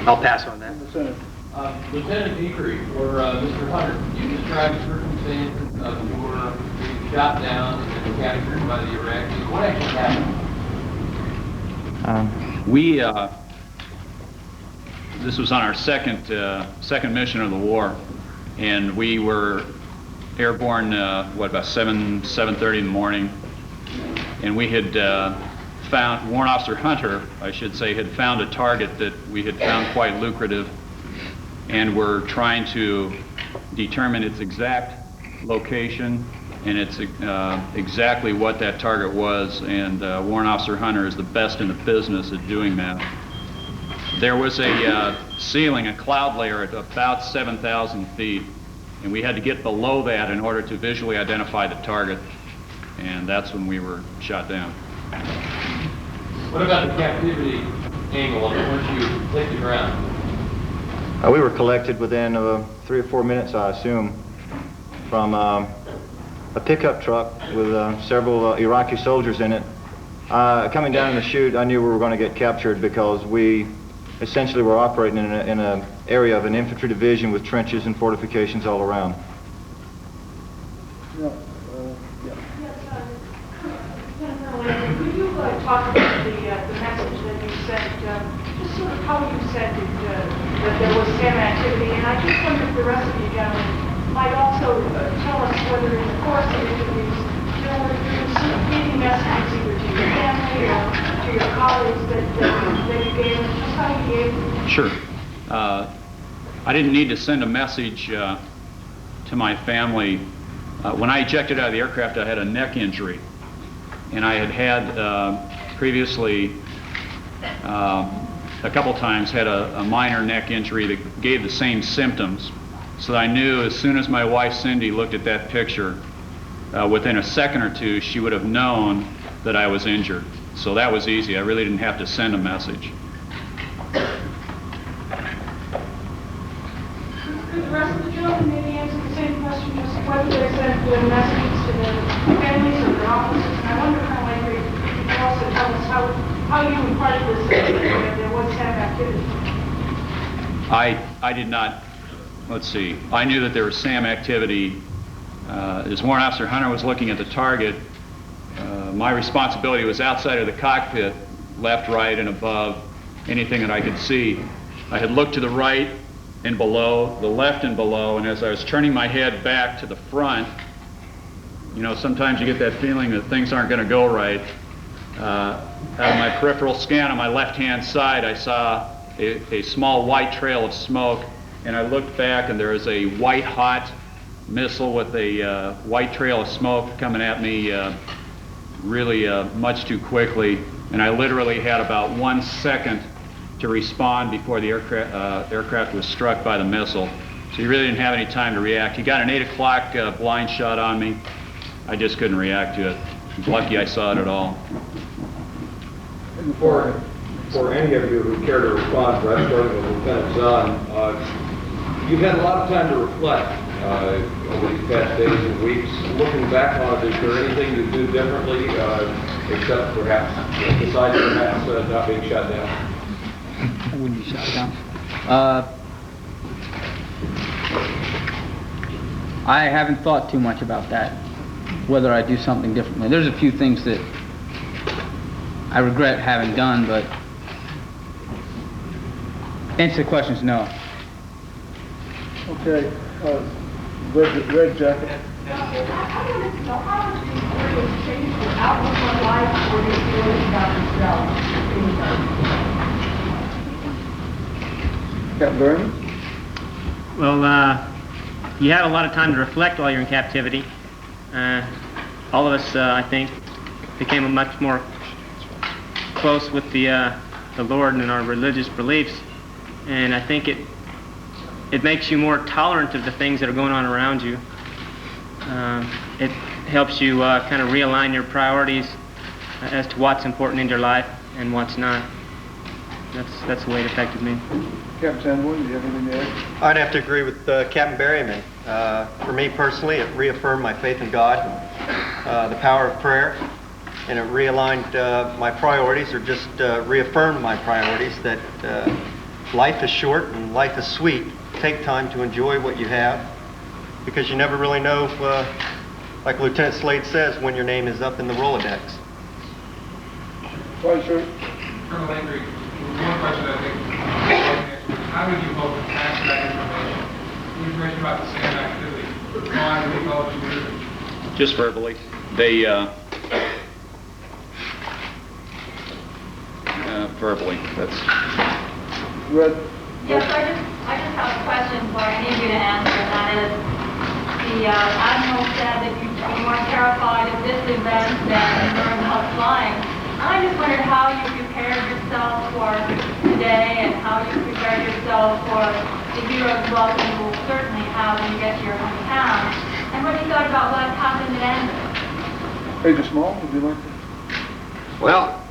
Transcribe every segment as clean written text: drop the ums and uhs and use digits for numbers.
I'll pass on that. Lieutenant Decree, or Mr. Hunter, can you describe the circumstances of your being shot down and captured by the Iraqis? What actually happened? This was on our second mission of the war, and we were airborne, about 7:30 in the morning, and we had found, Warrant Officer Hunter, I should say, had found a target that we had found quite lucrative, and we're trying to determine its exact location and its exactly what that target was, and Warrant Officer Hunter is the best in the business at doing that. There was a ceiling, a cloud layer at about 7,000 feet, and we had to get below that in order to visually identify the target, and that's when we were shot down. What about the captivity angle of it once you hit the ground? We were collected within 3 or 4 minutes, I assume, from a pickup truck with several Iraqi soldiers in it. Coming down in the chute, I knew we were going to get captured because we essentially were operating in an area of an infantry division with trenches and fortifications all around. Could you talk about the message that you sent, just sort of how you sent it, that there was SAM activity, and I just wonder if the rest of you gentlemen might also tell us whether in the course of interviews there were sort of giving messages either to your family or to your colleagues that you gave, and just how you gave them. Sure. I didn't need to send a message to my family. When I ejected out of the aircraft, I had a neck injury, and I had previously a couple times had a minor neck injury that gave the same symptoms. So I knew as soon as my wife Cindy looked at that picture, within a second or two, she would have known that I was injured. So that was easy. I really didn't have to send a message. Could the rest of the gentlemen maybe answer the same question, just whether they sent messages to their families or their officers? And I wonder how you can also tell us how you imparted this that there was SAM activity. I did not, let's see, I knew that there was SAM activity. As Warrant Officer Hunter was looking at the target, my responsibility was outside of the cockpit, left, right, and above, anything that I could see. I had looked to the right and below, the left and below, and as I was turning my head back to the front, you know, sometimes you get that feeling that things aren't going to go right. Out of my peripheral scan on my left-hand side, I saw a small white trail of smoke, and I looked back, and there was a white-hot missile with a white trail of smoke coming at me really much too quickly, and I literally had about 1 second to respond before the aircraft was struck by the missile. So you really didn't have any time to react. He got an 8 o'clock blind shot on me. I just couldn't react to it. I was lucky I saw it at all. For any of you who care to respond, perhaps starting with Lieutenant Zahn, you've had a lot of time to reflect over these past days and weeks. Looking back on it, is there anything you do differently, except perhaps, besides perhaps not being shot down? I wouldn't be shot down. I haven't thought too much about that, whether I do something differently. There's a few things that I regret having done, but answer the question is no. I Okay, red jacket. wanted to know how has the experience changed your outlook on life or your feelings about yourself? Captain Berman? Well, you have a lot of time to reflect while you're in captivity. All of us, I think, became much more close with the Lord and our religious beliefs, and I think it makes you more tolerant of the things that are going on around you. It helps you kind of realign your priorities as to what's important in your life and what's not. That's the way it affected me. Captain Sanborn, do you have anything to add? I'd have to agree with Captain Berryman. For me personally, it reaffirmed my faith in God, the power of prayer, and it realigned my priorities, or just reaffirmed my priorities that life is short and life is sweet. Take time to enjoy what you have, because you never really know, like Lieutenant Slade says, when your name is up in the Rolodex. Right, sir. Colonel Landry, one question I think, how did you hope to pass that information about the SAM activity? Why did they call it community? Just verbally. They, verbally, that's... Red. Yes, I just have a question for I need you to answer, and that is, the Admiral said that you were more terrified of this event than learning about flying. And I just wondered how you prepared yourself for today and how you prepared yourself for the hero's welcome you will certainly have when you get to your hometown. And what you thought about what happened at Andrews. Major Small, would you like to? Well,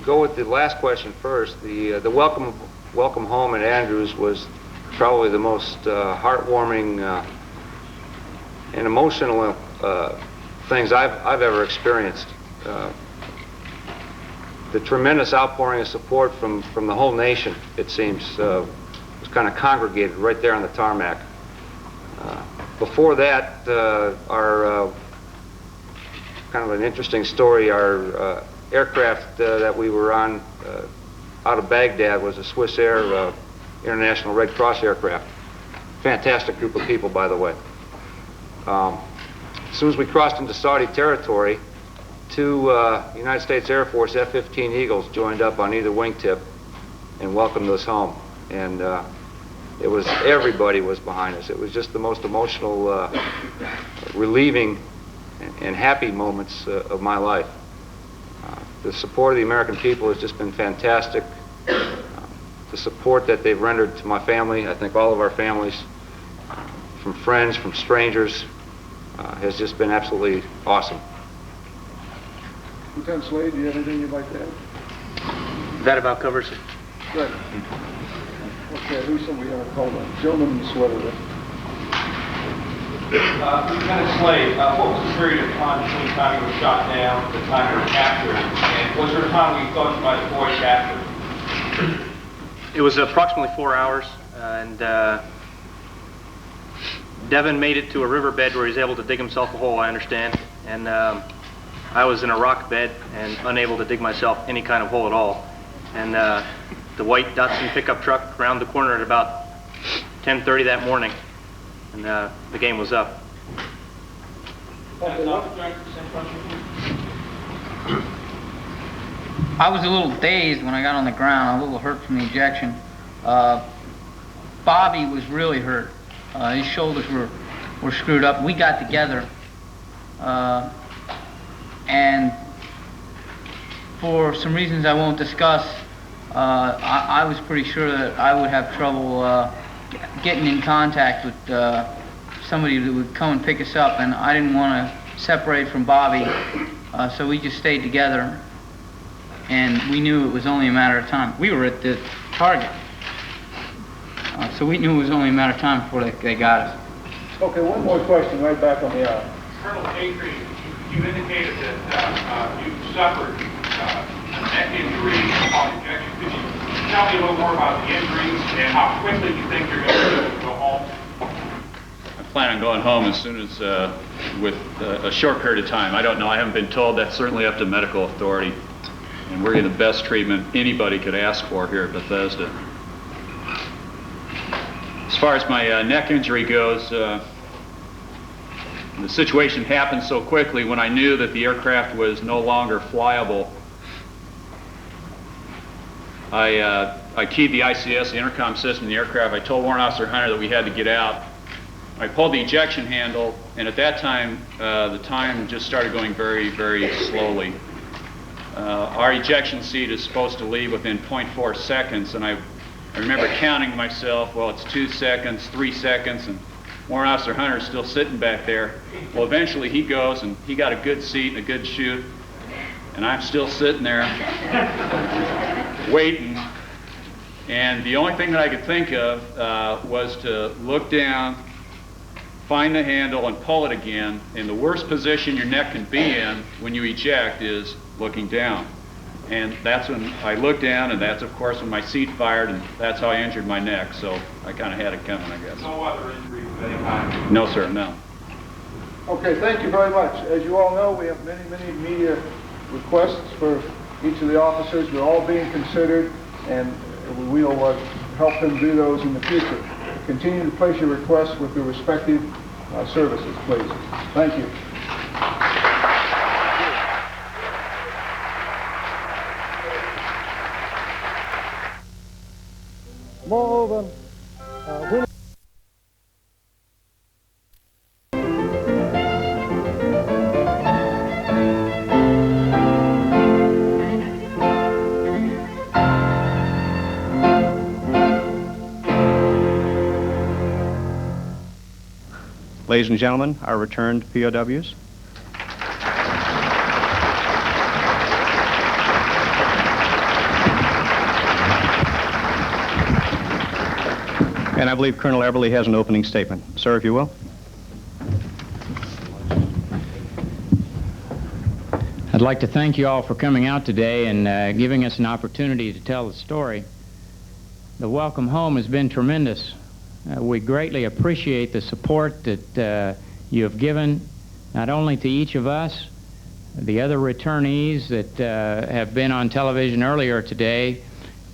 go with the last question first. The welcome home at Andrews was probably the most heartwarming and emotional things I've ever experienced. The tremendous outpouring of support from the whole nation, it seems, was kind of congregated right there on the tarmac. Before that, our kind of an interesting story, our aircraft that we were on out of Baghdad was a Swiss Air International Red Cross aircraft. Fantastic group of people, by the way. As soon as we crossed into Saudi territory, two United States Air Force F-15 Eagles joined up on either wingtip and welcomed us home. And it was, everybody was behind us. It was just the most emotional, relieving and happy moments of my life. The support of the American people has just been fantastic. The support that they've rendered to my family, I think all of our families, from friends, from strangers, has just been absolutely awesome. Lieutenant Slade, do you have anything you'd like to add? That about covers it. Good. Okay, who's somebody going to call on? Gentleman in the sweater there. Lieutenant Slade, what was the period of time between the time you were shot down and the time you were captured? And was there a time when you thought you might avoid capture? It was approximately 4 hours, and Devin made it to a riverbed where he was able to dig himself a hole, I understand, and I was in a rock bed and unable to dig myself any kind of hole at all. And the white Datsun pickup truck round the corner at about 10:30 that morning, and the game was up. I was a little dazed when I got on the ground, a little hurt from the ejection. Bobby was really hurt. His shoulders were screwed up. We got together, and for some reasons I won't discuss, I was pretty sure that I would have trouble getting in contact with somebody that would come and pick us up, and I didn't want to separate from Bobby, so we just stayed together, and we knew it was only a matter of time. We were at the target, so we knew it was only a matter of time before they got us. Okay, one more question right back on the aisle. Colonel Avery, you indicated that you suffered a neck injury upon injection. Could you tell me a little more about the injuries and how quickly you think you're going to be able to go home? I plan on going home as soon as, with a short period of time. I don't know. I haven't been told. That's certainly up to medical authority. And we're getting the best treatment anybody could ask for here at Bethesda. As far as my neck injury goes, the situation happened so quickly when I knew that the aircraft was no longer flyable. I keyed the ICS, the intercom system in the aircraft. I told Warrant Officer Hunter that we had to get out. I pulled the ejection handle, and at that time, the time just started going very, very slowly. Our ejection seat is supposed to leave within 0.4 seconds, and I remember counting myself, well, it's 2 seconds, 3 seconds, and Warrant Officer Hunter's still sitting back there. Well, eventually he goes, and he got a good seat and a good chute, and I'm still sitting there waiting. And the only thing that I could think of was to look down, find the handle, and pull it again. And the worst position your neck can be in when you eject is looking down. And that's when I looked down, and that's, of course, when my seat fired, and that's how I injured my neck. So I kind of had it coming, I guess. No other injuries of any kind? No, sir, no. Okay, thank you very much. As you all know, we have many, many media requests for each of the officers. They're all being considered, and we will help them do those in the future. Continue to place your requests with your respective services, please. Thank you. Moreover, when Ladies and gentlemen, our returned POWs. And I believe Colonel Eberly has an opening statement. Sir, if you will. I'd like to thank you all for coming out today and giving us an opportunity to tell the story. The welcome home has been tremendous. We greatly appreciate the support that you have given, not only to each of us, the other returnees that have been on television earlier today,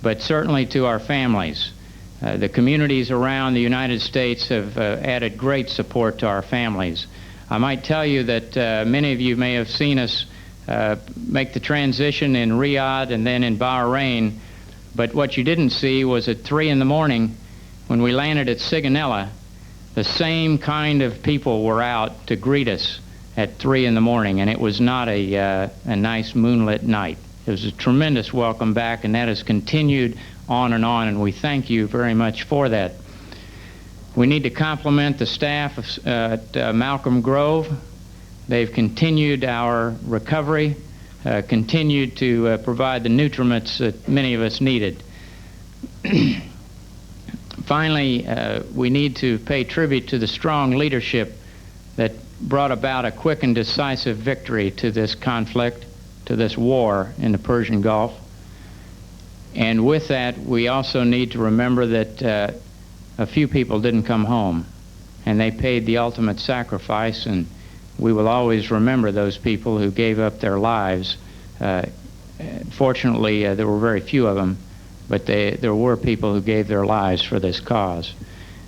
but certainly to our families. The communities around the United States have added great support to our families. I might tell you that many of you may have seen us make the transition in Riyadh and then in Bahrain, but what you didn't see was at 3 in the morning when we landed at Sigonella, the same kind of people were out to greet us at 3 in the morning, and it was not a nice moonlit night. It was a tremendous welcome back, and that has continued on, and we thank you very much for that. We need to compliment the staff at Malcolm Grove. They've continued our recovery, continued to provide the nutriments that many of us needed. Finally, we need to pay tribute to the strong leadership that brought about a quick and decisive victory to this conflict, to this war in the Persian Gulf. And with that, we also need to remember that a few people didn't come home, and they paid the ultimate sacrifice, and we will always remember those people who gave up their lives. Fortunately, there were very few of them, but there were people who gave their lives for this cause.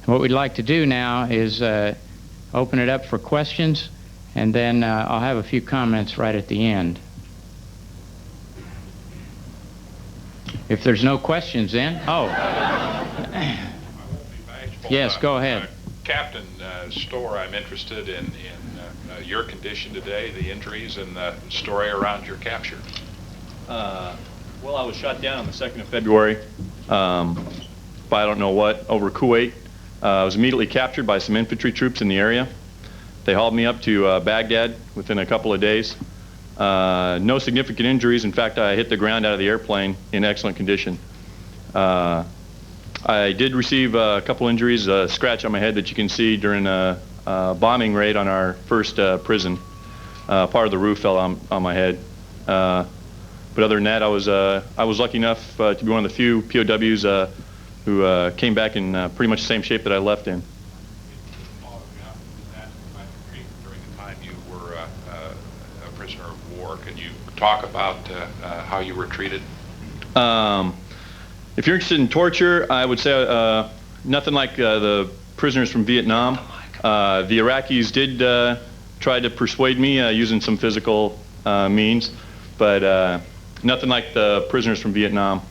And what we'd like to do now is open it up for questions, and then I'll have a few comments right at the end. If there's no questions then, yes, go ahead. Captain Storr, I'm interested in your condition today, the injuries, and the story around your capture. Well, I was shot down on the 2nd of February by I don't know what, over Kuwait. I was immediately captured by some infantry troops in the area. They hauled me up to Baghdad within a couple of days. No significant injuries. In fact, I hit the ground out of the airplane in excellent condition. I did receive a couple injuries, a scratch on my head that you can see during a bombing raid on our first prison. Part of the roof fell on my head. But other than that, I was lucky enough to be one of the few POWs who came back in pretty much the same shape that I left in. During the time you were a prisoner of war, can you talk about how you were treated? If you're interested in torture, I would say nothing like the prisoners from Vietnam. The Iraqis did try to persuade me using some physical means, but nothing like the prisoners from Vietnam.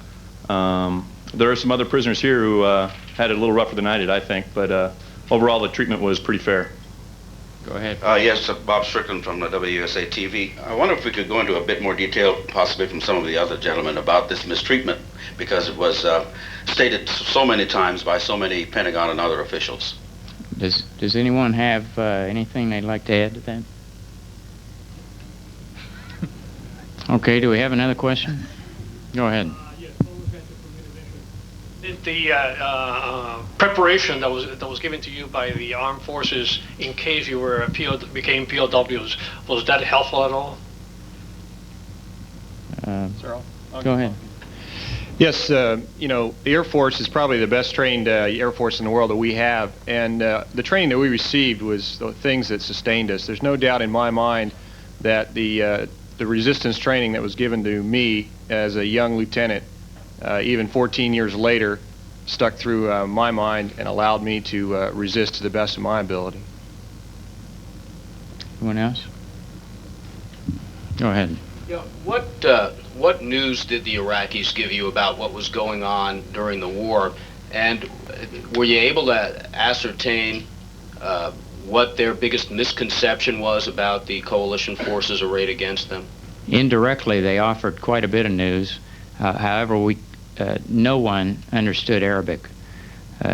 There are some other prisoners here who had it a little rougher than I did, I think, but overall the treatment was pretty fair. Go ahead. Yes, Bob Strickland from the WUSA TV. I wonder if we could go into a bit more detail, possibly from some of the other gentlemen, about this mistreatment, because it was stated so many times by so many Pentagon and other officials. Does anyone have anything they'd like to add to that? Okay, do we have another question? Go ahead. The preparation that was given to you by the armed forces in case you were became POWs, was that helpful at all? Go ahead. Yes, you know, the Air Force is probably the best trained Air Force in the world that we have, and the training that we received was the things that sustained us. There's no doubt in my mind that the resistance training that was given to me as a young lieutenant, even 14 years later, stuck through my mind and allowed me to resist to the best of my ability. Anyone else? Go ahead. Yeah, what news did the Iraqis give you about what was going on during the war, and were you able to ascertain what their biggest misconception was about the coalition forces arrayed against them? Indirectly, they offered quite a bit of news. However, no one understood Arabic.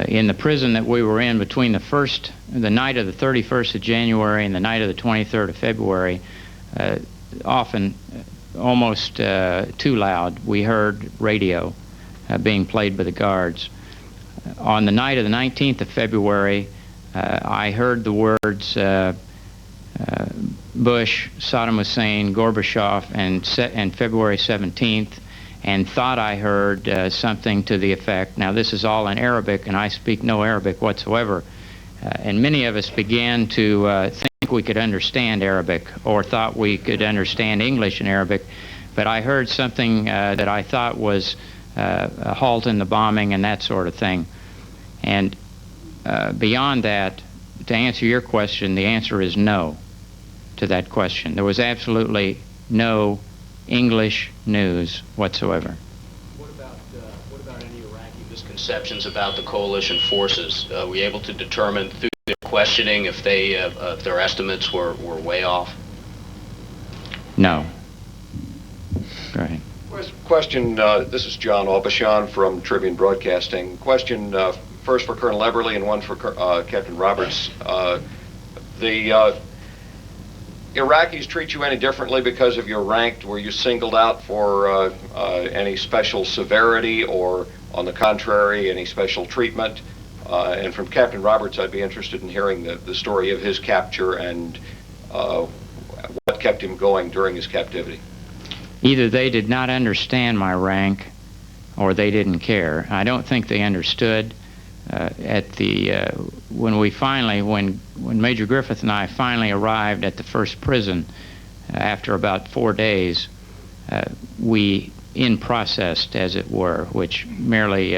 In the prison that we were in between the night of the 31st of January and the night of the 23rd of February, often almost too loud, we heard radio being played by the guards. On the night of the 19th of February, I heard the words Bush, Saddam Hussein, Gorbachev, and February 17th, and thought I heard something to the effect, now this is all in Arabic, and I speak no Arabic whatsoever, and many of us began to think we could understand Arabic, or thought we could understand English and Arabic, but I heard something that I thought was a halt in the bombing and that sort of thing. And beyond that, to answer your question, the answer is no to that question. There was absolutely no English news whatsoever. What about any Iraqi misconceptions about the coalition forces? Were you able to determine through their questioning if their estimates were way off? No. Go ahead. Question, this is John Aubuchon from Tribune Broadcasting. Question first for Colonel Eberly and one for Captain Roberts. The Iraqis treat you any differently because of your rank? Were you singled out for any special severity, or on the contrary, any special treatment? And from Captain Roberts, I'd be interested in hearing the story of his capture and what kept him going during his captivity. Either they did not understand my rank, or they didn't care. I don't think they understood. When Major Griffith and I finally arrived at the first prison, after about 4 days, we in-processed, as it were, which merely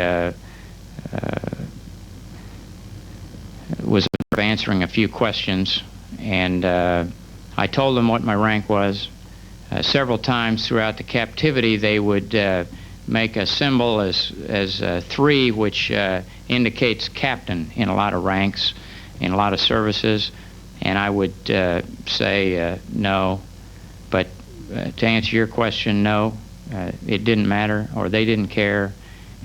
was answering a few questions, and I told them what my rank was. Several times throughout the captivity, they would make a symbol as 3, which indicates captain in a lot of ranks, in a lot of services, and I would say no. But to answer your question, no, it didn't matter, or they didn't care.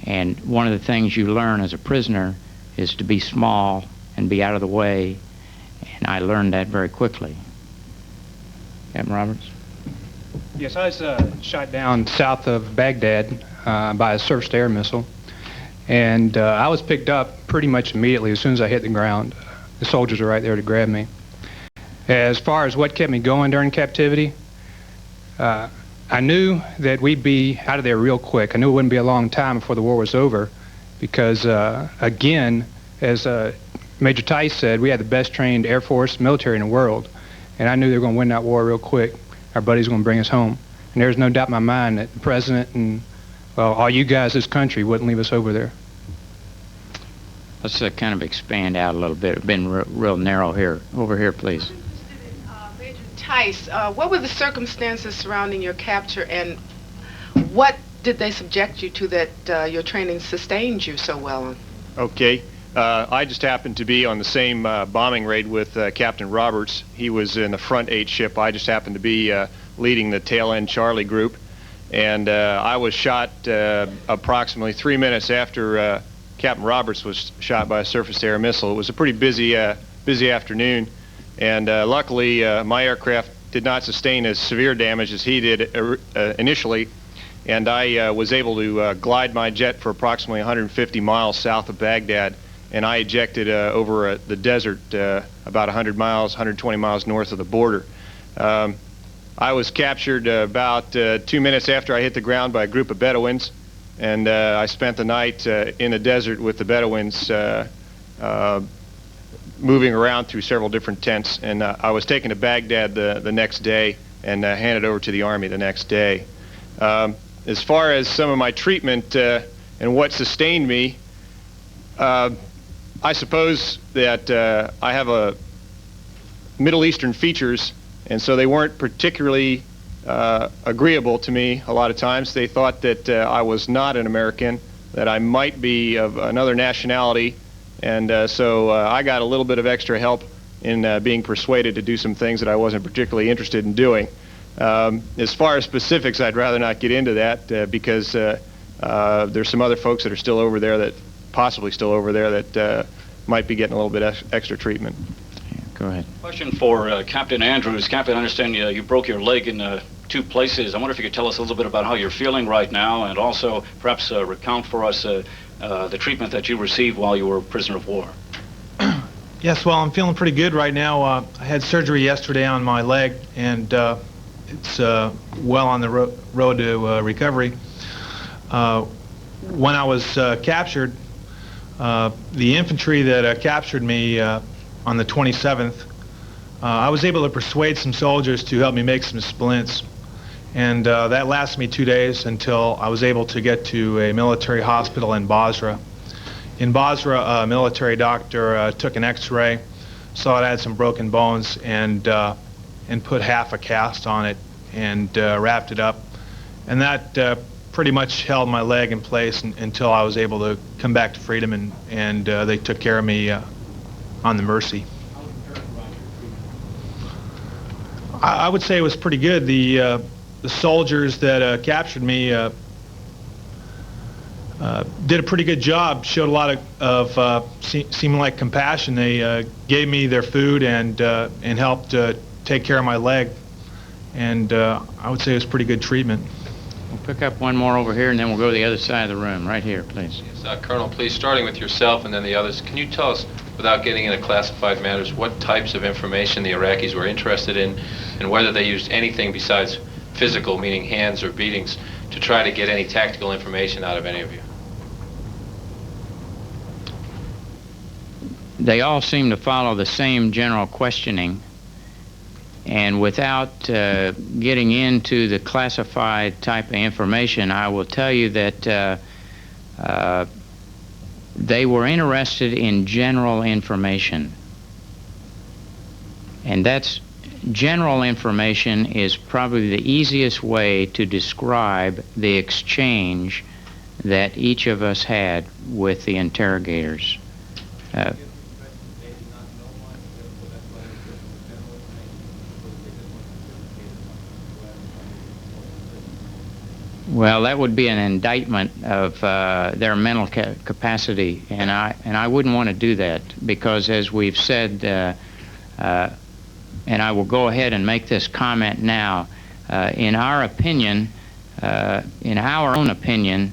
And one of the things you learn as a prisoner is to be small and be out of the way, and I learned that very quickly. Captain Roberts? Yes, I was shot down south of Baghdad by a surface-to-air missile, and I was picked up pretty much immediately as soon as I hit the ground. The soldiers were right there to grab me. As far as what kept me going during captivity, I knew that we'd be out of there real quick. I knew it wouldn't be a long time before the war was over, because again, as Major Tice said, we had the best trained Air Force military in the world, and I knew they were going to win that war real quick. Our buddies were going to bring us home. And there's no doubt in my mind that the President and, well, all you guys, this country, wouldn't leave us over there. Let's kind of expand out a little bit. It's been real narrow here. Over here, please. Major Tice, what were the circumstances surrounding your capture, and what did they subject you to that your training sustained you so well on? Okay. I just happened to be on the same bombing raid with Captain Roberts. He was in the front 8 ship. I just happened to be leading the tail end Charlie group. And I was shot approximately 3 minutes after Captain Roberts was shot by a surface-to-air missile. It was a pretty busy afternoon. And luckily, my aircraft did not sustain as severe damage as he did initially. And I was able to glide my jet for approximately 150 miles south of Baghdad. And I ejected over the desert about 100 miles, 120 miles north of the border. I I was captured about 2 minutes after I hit the ground by a group of Bedouins, and I spent the night in the desert with the Bedouins, moving around through several different tents, and I was taken to Baghdad the next day and handed over to the Army the next day. As far as some of my treatment and what sustained me, I suppose that I have a Middle Eastern features, and so they weren't particularly agreeable to me a lot of times. They thought that I was not an American, that I might be of another nationality, and so I got a little bit of extra help in being persuaded to do some things that I wasn't particularly interested in doing. As far as specifics, I'd rather not get into that because there's some other folks that are still over there, that possibly still over there, that might be getting a little bit extra treatment. Go ahead. Question for Captain Andrews. Captain, I understand you broke your leg in 2 places. I wonder if you could tell us a little bit about how you're feeling right now, and also perhaps recount for us the treatment that you received while you were a prisoner of war. Yes, well, I'm feeling pretty good right now. I had surgery yesterday on my leg, and it's well on the road to recovery. When I was captured, the infantry that captured me on the 27th, I was able to persuade some soldiers to help me make some splints, and that lasted me 2 days until I was able to get to a military hospital in Basra. In Basra, a military doctor took an x-ray, saw it had some broken bones, and put half a cast on it and wrapped it up, and that pretty much held my leg in place until I was able to come back to freedom, and they took care of me on the Mercy. I would say it was pretty good. The soldiers that captured me did a pretty good job, showed a lot of seeming like compassion. They gave me their food and helped take care of my leg, and I would say it was pretty good treatment. We'll pick up one more over here, and then we'll go to the other side of the room. Right here, please. Yes, Colonel, please, starting with yourself and then the others, can you tell us, without getting into classified matters, what types of information the Iraqis were interested in, and whether they used anything besides physical, meaning hands or beatings, to try to get any tactical information out of any of you? They all seem to follow the same general questioning, and without getting into the classified type of information, I will tell you that they were interested in general information, and that's general information is probably the easiest way to describe the exchange that each of us had with the interrogators. Well, that would be an indictment of their mental capacity, and I wouldn't want to do that, because as we've said, and I will go ahead and make this comment now, in our opinion, in our own opinion,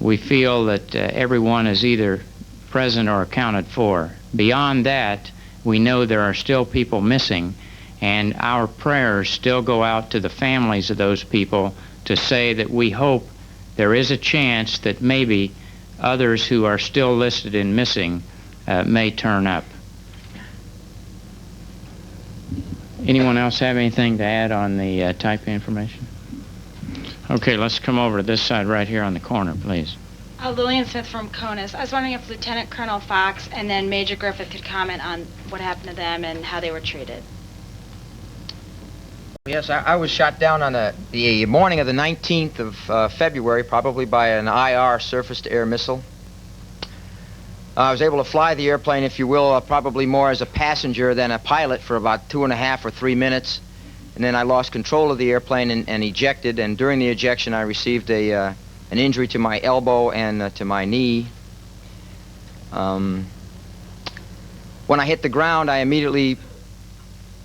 we feel that everyone is either present or accounted for. Beyond that, we know there are still people missing, and our prayers still go out to the families of those people to say that we hope there is a chance that maybe others who are still listed in missing may turn up. Anyone else have anything to add on the type of information? Okay, let's come over to this side right here on the corner, please. Lillian Smith from CONUS. I was wondering if Lieutenant Colonel Fox and then Major Griffith could comment on what happened to them and how they were treated. Yes, I was shot down on the morning of the 19th of February, probably by an IR surface-to-air missile. I was able to fly the airplane, if you will, probably more as a passenger than a pilot for about 2.5 or 3 minutes. And then I lost control of the airplane and ejected, and during the ejection I received an injury to my elbow and to my knee. When I hit the ground, I immediately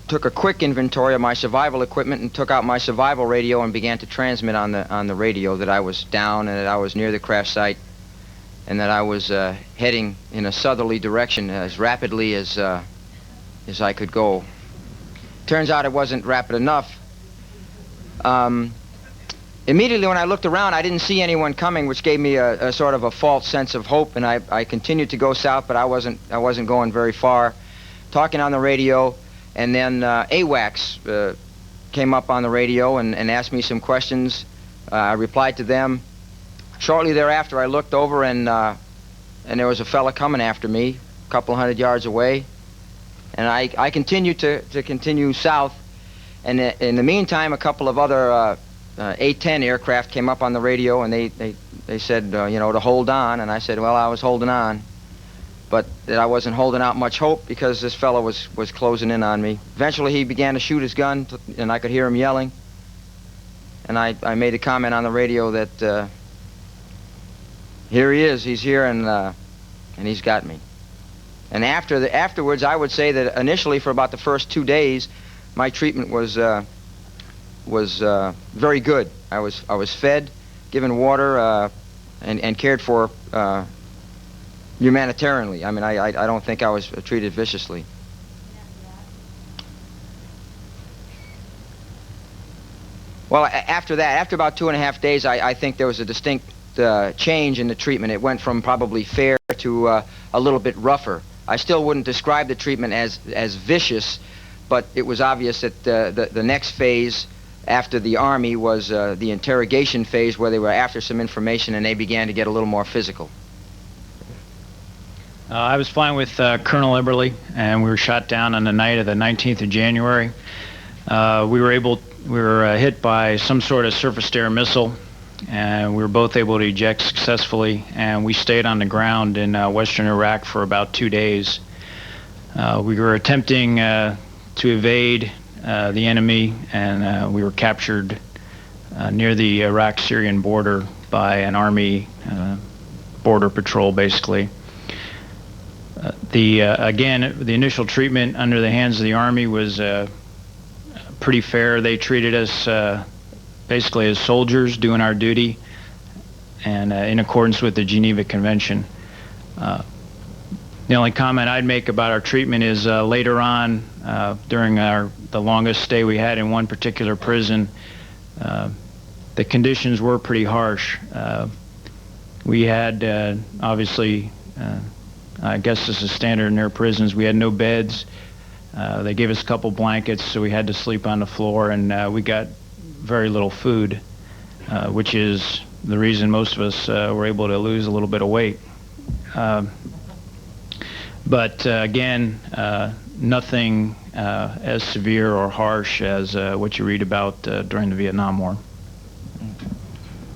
took a quick inventory of my survival equipment and took out my survival radio and began to transmit on the radio that I was down and that I was near the crash site and that I was heading in a southerly direction as rapidly as I could go. Turns out it wasn't rapid enough. Immediately when I looked around, I didn't see anyone coming, which gave me a sort of a false sense of hope, and I continued to go south, but I wasn't going very far. Talking on the radio, and then AWACS came up on the radio and asked me some questions. I replied to them. Shortly thereafter, I looked over, and there was a fella coming after me, a couple hundred yards away, and I continued to continue south. And in the meantime, a couple of other A-10 aircraft came up on the radio, and they said, you know, to hold on. And I said, well, I was holding on, but that I wasn't holding out much hope because this fellow was closing in on me. Eventually, he began to shoot his gun, and I could hear him yelling. And I made a comment on the radio that here he is, he's here, and he's got me. And afterwards, I would say that initially, for about the first 2 days, my treatment was very good. I was fed, given water, and cared for humanitarianly. I mean, I don't think I was treated viciously. Well, after that, after about 2.5 days, I think there was a distinct change in the treatment. It went from probably fair to a little bit rougher. I still wouldn't describe the treatment as vicious, but it was obvious that the next phase after the Army was the interrogation phase, where they were after some information and they began to get a little more physical. I was flying with Colonel Eberly, and we were shot down on the night of the 19th of January. We were hit by some sort of surface-to-air missile, and we were both able to eject successfully, and we stayed on the ground in western Iraq for about 2 days. We were attempting to evade the enemy, and we were captured near the Iraq-Syrian border by an Army border patrol, basically. Again, the initial treatment under the hands of the Army was pretty fair. They treated us basically as soldiers doing our duty, and in accordance with the Geneva Convention. The only comment I'd make about our treatment is later on, during the longest stay we had in one particular prison, the conditions were pretty harsh. We had, obviously, I guess this is standard in their prisons, we had no beds. They gave us a couple blankets, so we had to sleep on the floor, and we got very little food, which is the reason most of us were able to lose a little bit of weight. But again, nothing as severe or harsh as what you read about during the Vietnam War.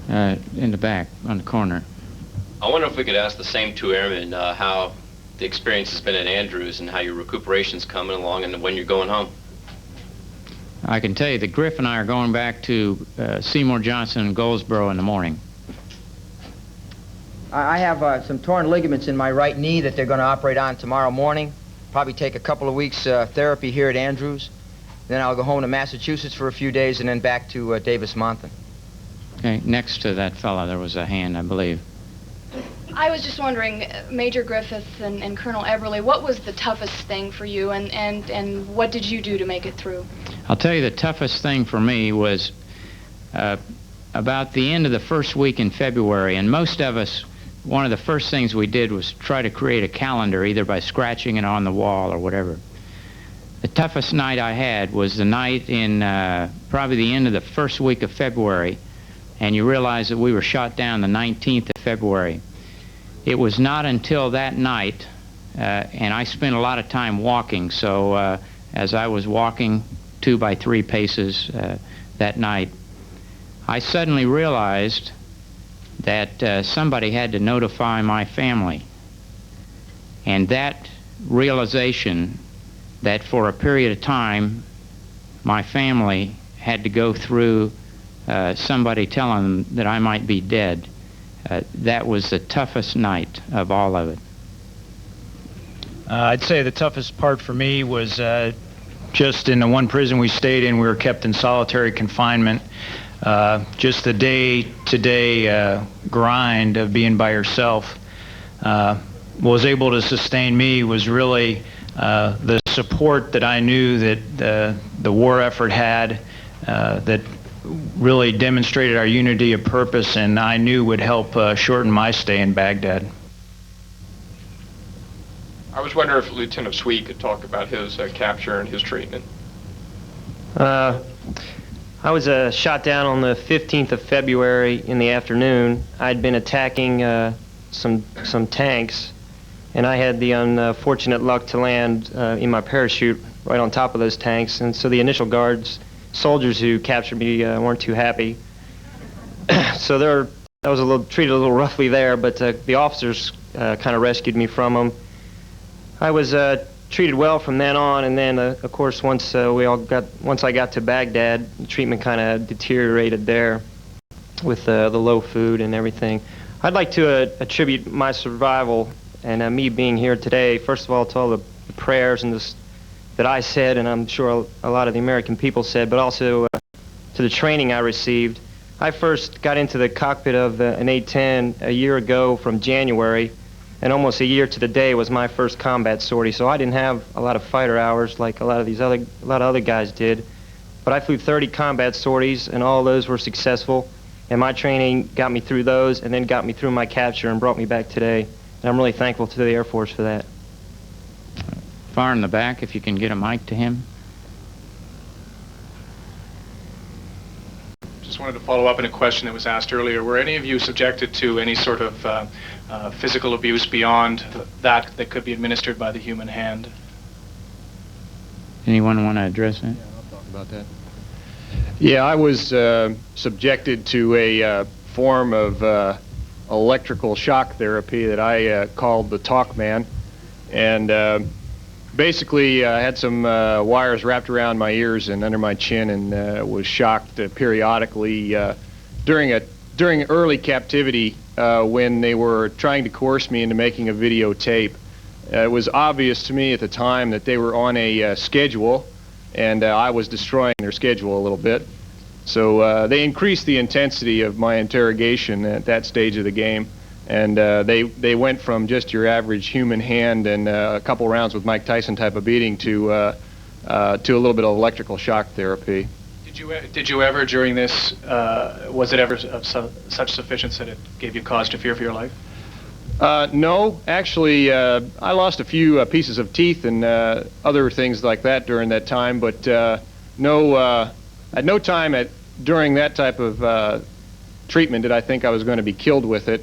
In the back, on the corner. I wonder if we could ask the same two airmen how the experience has been at Andrews and how your recuperation's coming along and when you're going home. I can tell you that Griff and I are going back to Seymour Johnson and Goldsboro in the morning. I have some torn ligaments in my right knee that they're going to operate on tomorrow morning. Probably take a couple of weeks therapy here at Andrews. Then I'll go home to Massachusetts for a few days and then back to Davis-Monthan. Okay, next to that fellow there was a hand, I believe. I was just wondering, Major Griffith and Colonel Eberly, what was the toughest thing for you, and what did you do to make it through? I'll tell you the toughest thing for me was about the end of the first week in February, and most of us, one of the first things we did was try to create a calendar, either by scratching it on the wall or whatever. The toughest night I had was the night in probably the end of the first week of February, and you realize that we were shot down the 19th of February. It was not until that night, and I spent a lot of time walking, so as I was walking 2 by 3 paces that night, I suddenly realized that somebody had to notify my family. And that realization that for a period of time my family had to go through somebody telling them that I might be dead, that was the toughest night of all of it. I'd say the toughest part for me was just in the one prison we stayed in, we were kept in solitary confinement. Just the day-to-day grind of being by yourself. What was able to sustain me was really the support that I knew that the war effort had, that really demonstrated our unity of purpose, and I knew would help shorten my stay in Baghdad. I was wondering if Lieutenant Sweet could talk about his capture and his treatment. I was shot down on the 15th of February in the afternoon. I'd been attacking some tanks, and I had the unfortunate luck to land in my parachute right on top of those tanks. And so the initial soldiers who captured me weren't too happy. So I was treated a little roughly there, but the officers kind of rescued me from them. I was treated well from then on, and then of course once I got to Baghdad, the treatment kind of deteriorated there with the low food and everything. I'd like to attribute my survival and me being here today, first of all, to all the prayers and that I said, and I'm sure a lot of the American people said, but also to the training I received. I first got into the cockpit of an A-10 a year ago from January, and almost a year to the day was my first combat sortie, so I didn't have a lot of fighter hours like a lot of other guys did. But I flew 30 combat sorties, and all those were successful, and my training got me through those and then got me through my capture and brought me back today. And I'm really thankful to the Air Force for that. Far in the back, if you can get a mic to him. Just wanted to follow up on a question that was asked earlier. Were any of you subjected to any sort of physical abuse beyond that could be administered by the human hand? Anyone want to address that? Yeah, I'll talk about that. Yeah, I was subjected to a form of electrical shock therapy that I called the Talk Man, and basically I had some wires wrapped around my ears and under my chin, and was shocked periodically during early captivity when they were trying to coerce me into making a videotape. It was obvious to me at the time that they were on a schedule, and I was destroying their schedule a little bit. So they increased the intensity of my interrogation at that stage of the game, and they went from just your average human hand and a couple rounds with Mike Tyson type of beating to a little bit of electrical shock therapy. Did you ever during this, was it ever of such sufficiency that it gave you cause to fear for your life? No, actually, I lost a few pieces of teeth and other things like that during that time, but at no time during that type of treatment did I think I was going to be killed with it.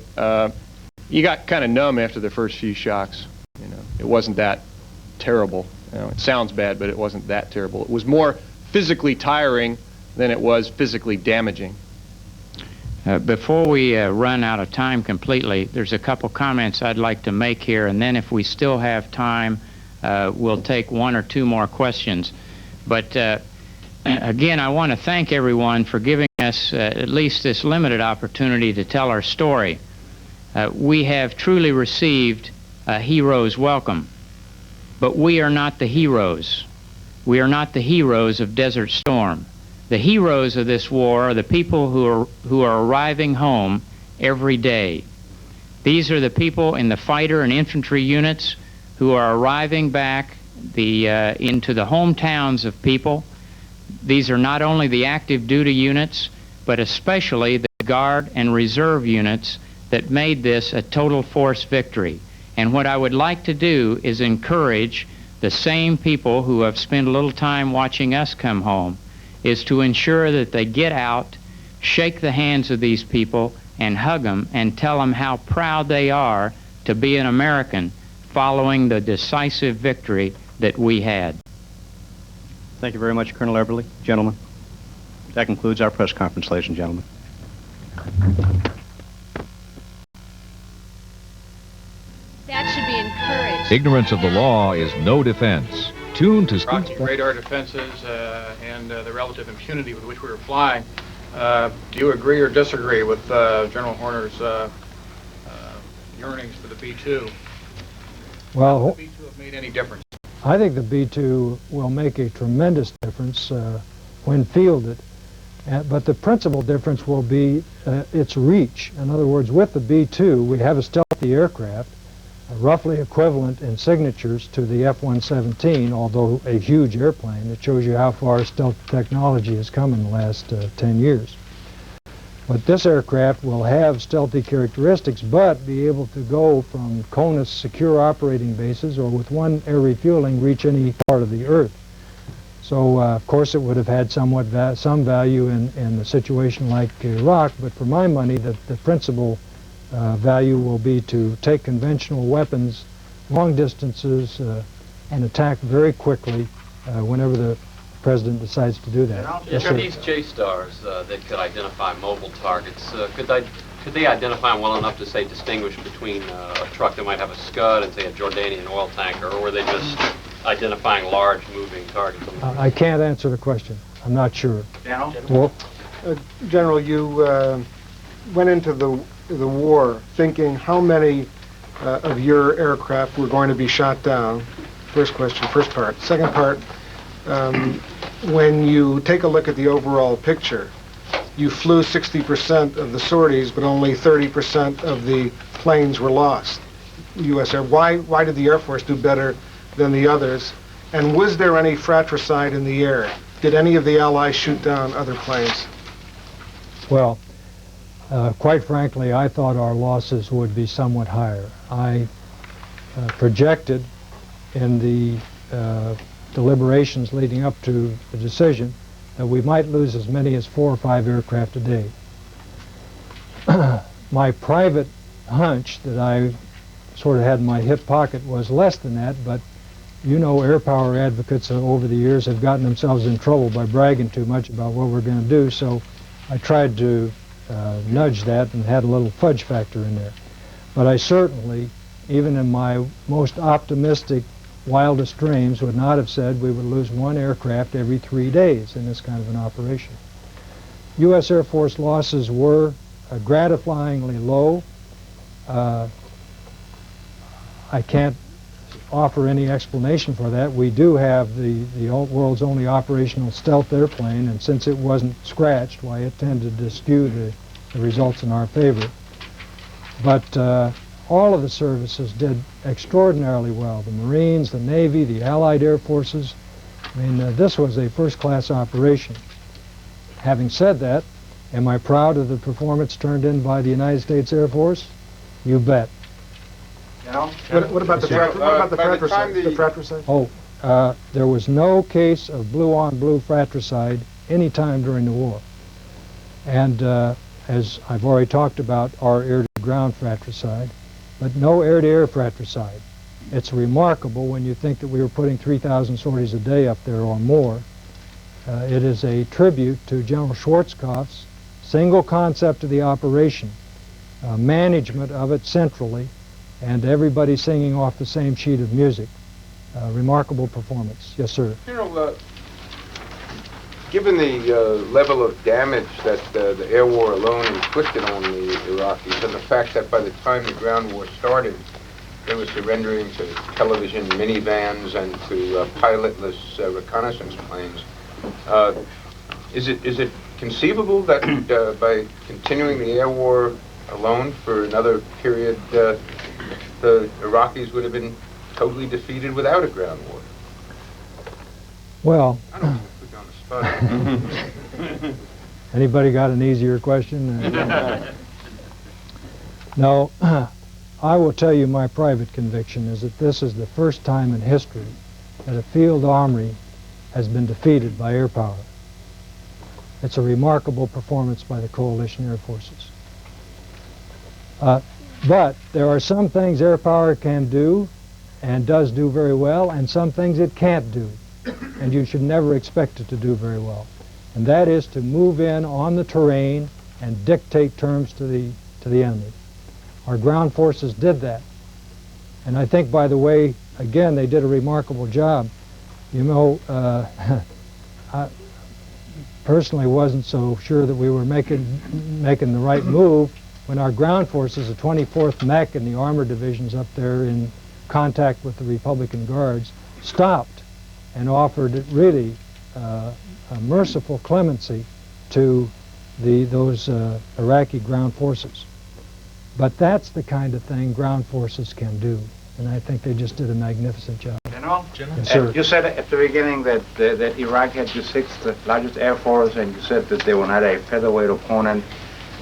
You got kind of numb after the first few shocks. You know, it wasn't that terrible. You know, it sounds bad, but it wasn't that terrible. It was more physically tiring than it was physically damaging. Before we run out of time completely, there's a couple comments I'd like to make here, and then if we still have time, we'll take one or two more questions. But again, I want to thank everyone for giving us at least this limited opportunity to tell our story. We have truly received a hero's welcome, but we are not the heroes. We are not the heroes of Desert Storm. The heroes of this war are the people who are arriving home every day. These are the people in the fighter and infantry units who are arriving back into the hometowns of people. These are not only the active duty units, but especially the Guard and Reserve units that made this a total force victory. And what I would like to do is encourage the same people who have spent a little time watching us come home, is to ensure that they get out, shake the hands of these people, and hug them and tell them how proud they are to be an American following the decisive victory that we had. Thank you very much, Colonel Eberly. Gentlemen, that concludes our press conference, ladies and gentlemen. That should be encouraged. Ignorance of the law is no defense. Tune to Rocky radar defenses and the relative impunity with which we were flying. Do you agree or disagree with General Horner's yearnings for the B-2? Well, Does the B-2 have made any difference? I think the B-2 will make a tremendous difference when fielded. But the principal difference will be its reach. In other words, with the B-2, we have a stealthy aircraft. roughly equivalent in signatures to the F-117, although a huge airplane. It shows you how far stealth technology has come in the last 10 years. But this aircraft will have stealthy characteristics, but be able to go from CONUS secure operating bases or with one air refueling reach any part of the Earth. So, of course, it would have had somewhat some value in a situation like Iraq, but for my money, the principal value will be to take conventional weapons long distances and attack very quickly whenever the President decides to do that. Yes, sir. These J-stars that could identify mobile targets, could they identify them well enough to, say, distinguish between a truck that might have a Scud and, say, a Jordanian oil tanker, or were they just identifying large moving targets? I can't answer the question. I'm not sure. General? Well, General, you went into the war thinking how many of your aircraft were going to be shot down. First question, first part. Second part, when you take a look at the overall picture, you flew 60% of the sorties, but only 30% of the planes were lost. U.S. Air. Why did the Air Force do better than the others? And was there any fratricide in the air? Did any of the Allies shoot down other planes? well, quite frankly, I thought our losses would be somewhat higher. I projected in the deliberations leading up to the decision that we might lose as many as 4 or 5 aircraft a day. My private hunch that I sort of had in my hip pocket was less than that, but you know, air power advocates over the years have gotten themselves in trouble by bragging too much about what we're going to do, so I tried to nudge that and had a little fudge factor in there. But I certainly, even in my most optimistic, wildest dreams, would not have said we would lose 1 aircraft every 3 days in this kind of an operation. U.S. Air Force losses were gratifyingly low. I can't offer any explanation for that. We do have the world's only operational stealth airplane, and since it wasn't scratched, why, it tended to skew the results in our favor. But all of the services did extraordinarily well. The Marines, the Navy, the Allied Air Forces. I mean, this was a first-class operation. Having said that, am I proud of the performance turned in by the United States Air Force? You bet. What about the fratricide? Oh, there was no case of blue-on-blue fratricide any time during the war. And as I've already talked about, our air-to-ground fratricide, but no air-to-air fratricide. It's remarkable when you think that we were putting 3,000 sorties a day up there or more. It is a tribute to General Schwarzkopf's single concept of the operation, management of it centrally, and everybody singing off the same sheet of music. Remarkable performance. Yes, sir. General, given the level of damage that the air war alone inflicted on the Iraqis, and the fact that by the time the ground war started, they were surrendering to television minivans and to pilotless reconnaissance planes, is it conceivable that by continuing the air war alone for another period, the Iraqis would have been totally defeated without a ground war? Well, I don't want to put you on the spot. anybody got an easier question? No, I will tell you my private conviction is that this is the first time in history that a field armory has been defeated by air power. It's a remarkable performance by the coalition air forces. But there are some things air power can do and does do very well, and some things it can't do, and you should never expect it to do very well. And that is to move in on the terrain and dictate terms to the enemy. Our ground forces did that. And I think, by the way, again, they did a remarkable job. You know, I personally wasn't so sure that we were making the right move when our ground forces, the 24th Mech and the armor divisions up there in contact with the Republican Guards, stopped and offered really a merciful clemency to those Iraqi ground forces. But that's the kind of thing ground forces can do. and I think they just did a magnificent job. General? Yes, sir. You said at the beginning that that Iraq had the sixth largest air force, and you said that they were not a featherweight opponent,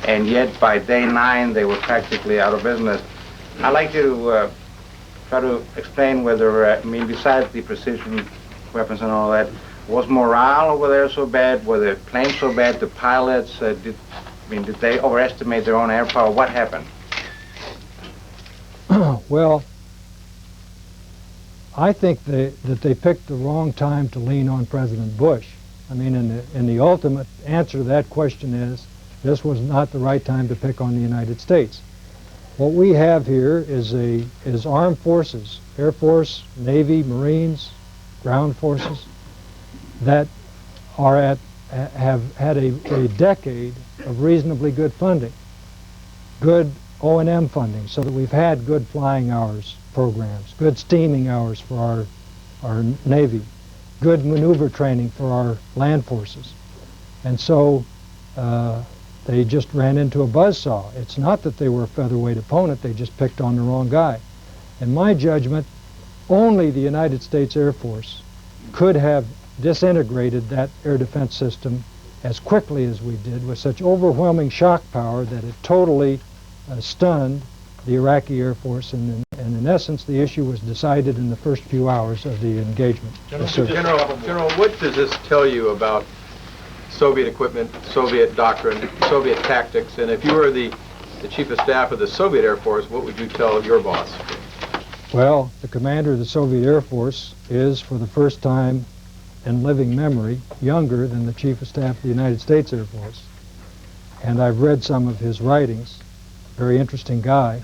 and yet by day 9 they were practically out of business. I'd like you to try to explain whether, I mean, besides the precision weapons and all that, was morale over there so bad? Were the planes so bad? The pilots, did they overestimate their own air power? What happened? Well, I think that they picked the wrong time to lean on President Bush. I mean, and the ultimate answer to that question is, this was not the right time to pick on the United States. What we have here is armed forces, Air Force, Navy, Marines, ground forces, that have had a decade of reasonably good funding, good O&M funding, so that we've had good flying hours programs, good steaming hours for our Navy, good maneuver training for our land forces. And so they just ran into a buzzsaw. It's not that they were a featherweight opponent, they just picked on the wrong guy. In my judgment, only the United States Air Force could have disintegrated that air defense system as quickly as we did, with such overwhelming shock power that it totally stunned the Iraqi Air Force, and in essence the issue was decided in the first few hours of the engagement. General, what does this tell you about Soviet equipment, Soviet doctrine, Soviet tactics, and if you were the Chief of Staff of the Soviet Air Force, what would you tell your boss? Well, the commander of the Soviet Air Force is, for the first time in living memory, younger than the Chief of Staff of the United States Air Force. And I've read some of his writings. Very interesting guy.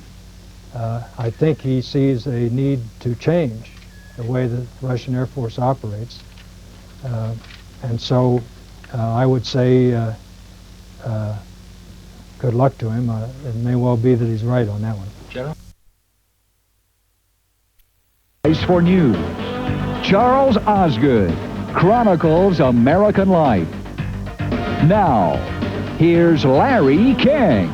I think he sees a need to change the way the Russian Air Force operates. And so I would say good luck to him. It may well be that he's right on that one. General? For news, Charles Osgood chronicles American life. Now, here's Larry King.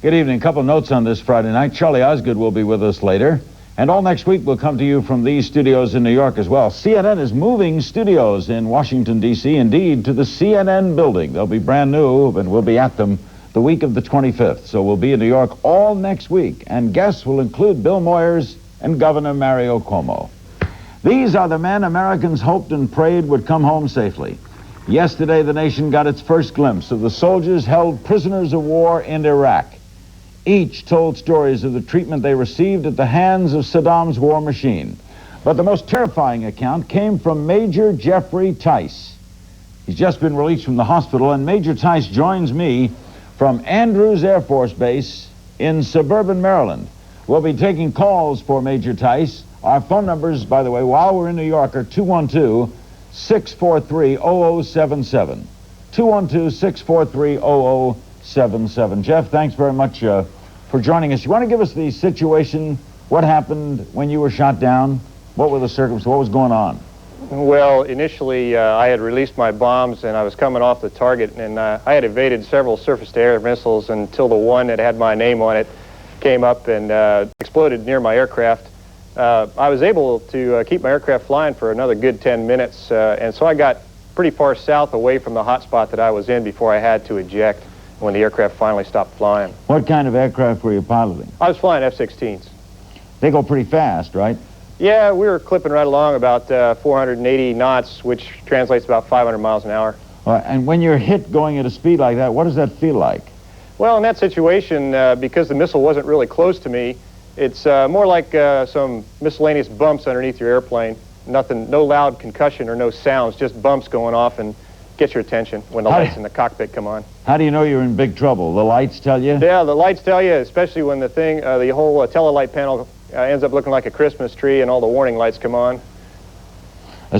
Good evening. A couple of notes on this Friday night. Charlie Osgood will be with us later. And all next week we'll come to you from these studios in New York as well. CNN is moving studios in Washington, D.C., indeed, to the CNN building. They'll be brand new, and we'll be at them the week of the 25th. So we'll be in New York all next week. And guests will include Bill Moyers and Governor Mario Cuomo. These are the men Americans hoped and prayed would come home safely. Yesterday, the nation got its first glimpse of the soldiers held prisoners of war in Iraq. Each told stories of the treatment they received at the hands of Saddam's war machine. But the most terrifying account came from Major Jeffrey Tice. He's just been released from the hospital, and Major Tice joins me from Andrews Air Force Base in suburban Maryland. We'll be taking calls for Major Tice. Our phone numbers, by the way, while we're in New York, are 212-643-0077. 212-643-0077. Jeff, thanks very much for joining us. You want to give us the situation, what happened when you were shot down? What were the circumstances? What was going on? Well, initially, I had released my bombs, and I was coming off the target, and I had evaded several surface-to-air missiles until the one that had my name on it came up and exploded near my aircraft. I was able to keep my aircraft flying for another good 10 minutes, and so I got pretty far south away from the hot spot that I was in before I had to eject when the aircraft finally stopped flying. What kind of aircraft were you piloting? I was flying F-16s. They go pretty fast, right? Yeah, we were clipping right along about 480 knots, which translates to about 500 miles an hour. And when you're hit going at a speed like that, what does that feel like? Well, in that situation, because the missile wasn't really close to me, it's more like some miscellaneous bumps underneath your airplane. Nothing, no loud concussion or no sounds, just bumps going off and get your attention when the lights in the cockpit come on. How do you know you're in big trouble? The lights tell you? Yeah, the lights tell you, especially when the thing, the whole telelight panel ends up looking like a Christmas tree and all the warning lights come on.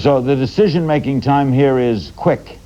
So the decision-making time here is quick.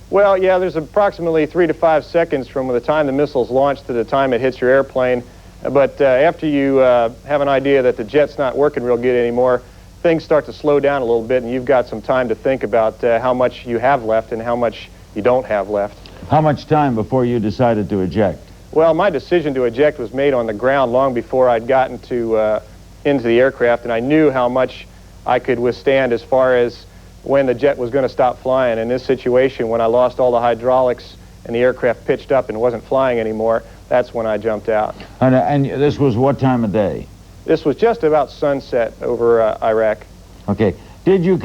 Well, yeah, there's approximately 3 to 5 seconds from the time the missile's launched to the time it hits your airplane. But after you have an idea that the jet's not working real good anymore, things start to slow down a little bit, and you've got some time to think about how much you have left and how much you don't have left. How much time before you decided to eject? Well, my decision to eject was made on the ground long before I'd gotten to into the aircraft, and I knew how much I could withstand as far as when the jet was going to stop flying. In this situation, when I lost all the hydraulics and the aircraft pitched up and wasn't flying anymore, that's when I jumped out. And this was what time of day? This was just about sunset over Iraq. Okay. Did you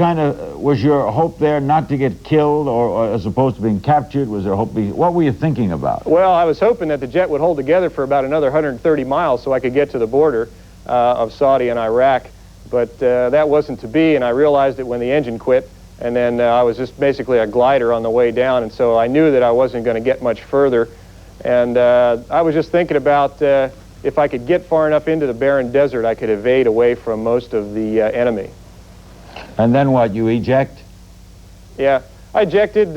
was your hope there not to get killed, or as opposed to being captured? Was there hope? What were you thinking about? Well, I was hoping that the jet would hold together for about another 130 miles so I could get to the border of Saudi and Iraq, but that wasn't to be, and I realized it when the engine quit, and then I was just basically a glider on the way down, and so I knew that I wasn't going to get much further, and I was just thinking about if I could get far enough into the barren desert, I could evade away from most of the enemy. And then what, you eject? Yeah, I ejected,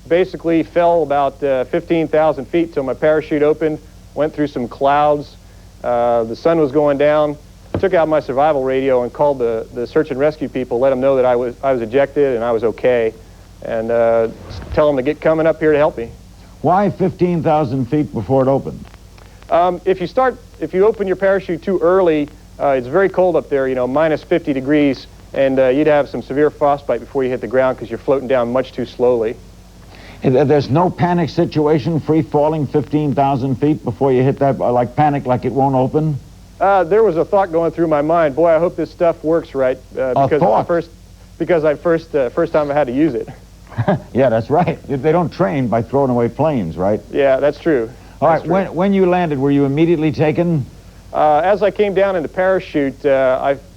basically fell about 15,000 feet till my parachute opened, went through some clouds, the sun was going down, took out my survival radio and called the search and rescue people, let them know that I was ejected and I was okay, and tell them to get coming up here to help me. Why 15,000 feet before it opened? If you open your parachute too early, it's very cold up there, you know, minus 50 degrees, and you'd have some severe frostbite before you hit the ground because you're floating down much too slowly. There's no panic situation, free falling 15,000 feet before you hit that, like panic like it won't open? There was a thought going through my mind, boy, I hope this stuff works right, because first time I had to use it. Yeah, that's right. They don't train by throwing away planes, right? Yeah, that's true. All right, when you landed, were you immediately taken? As I came down in the parachute,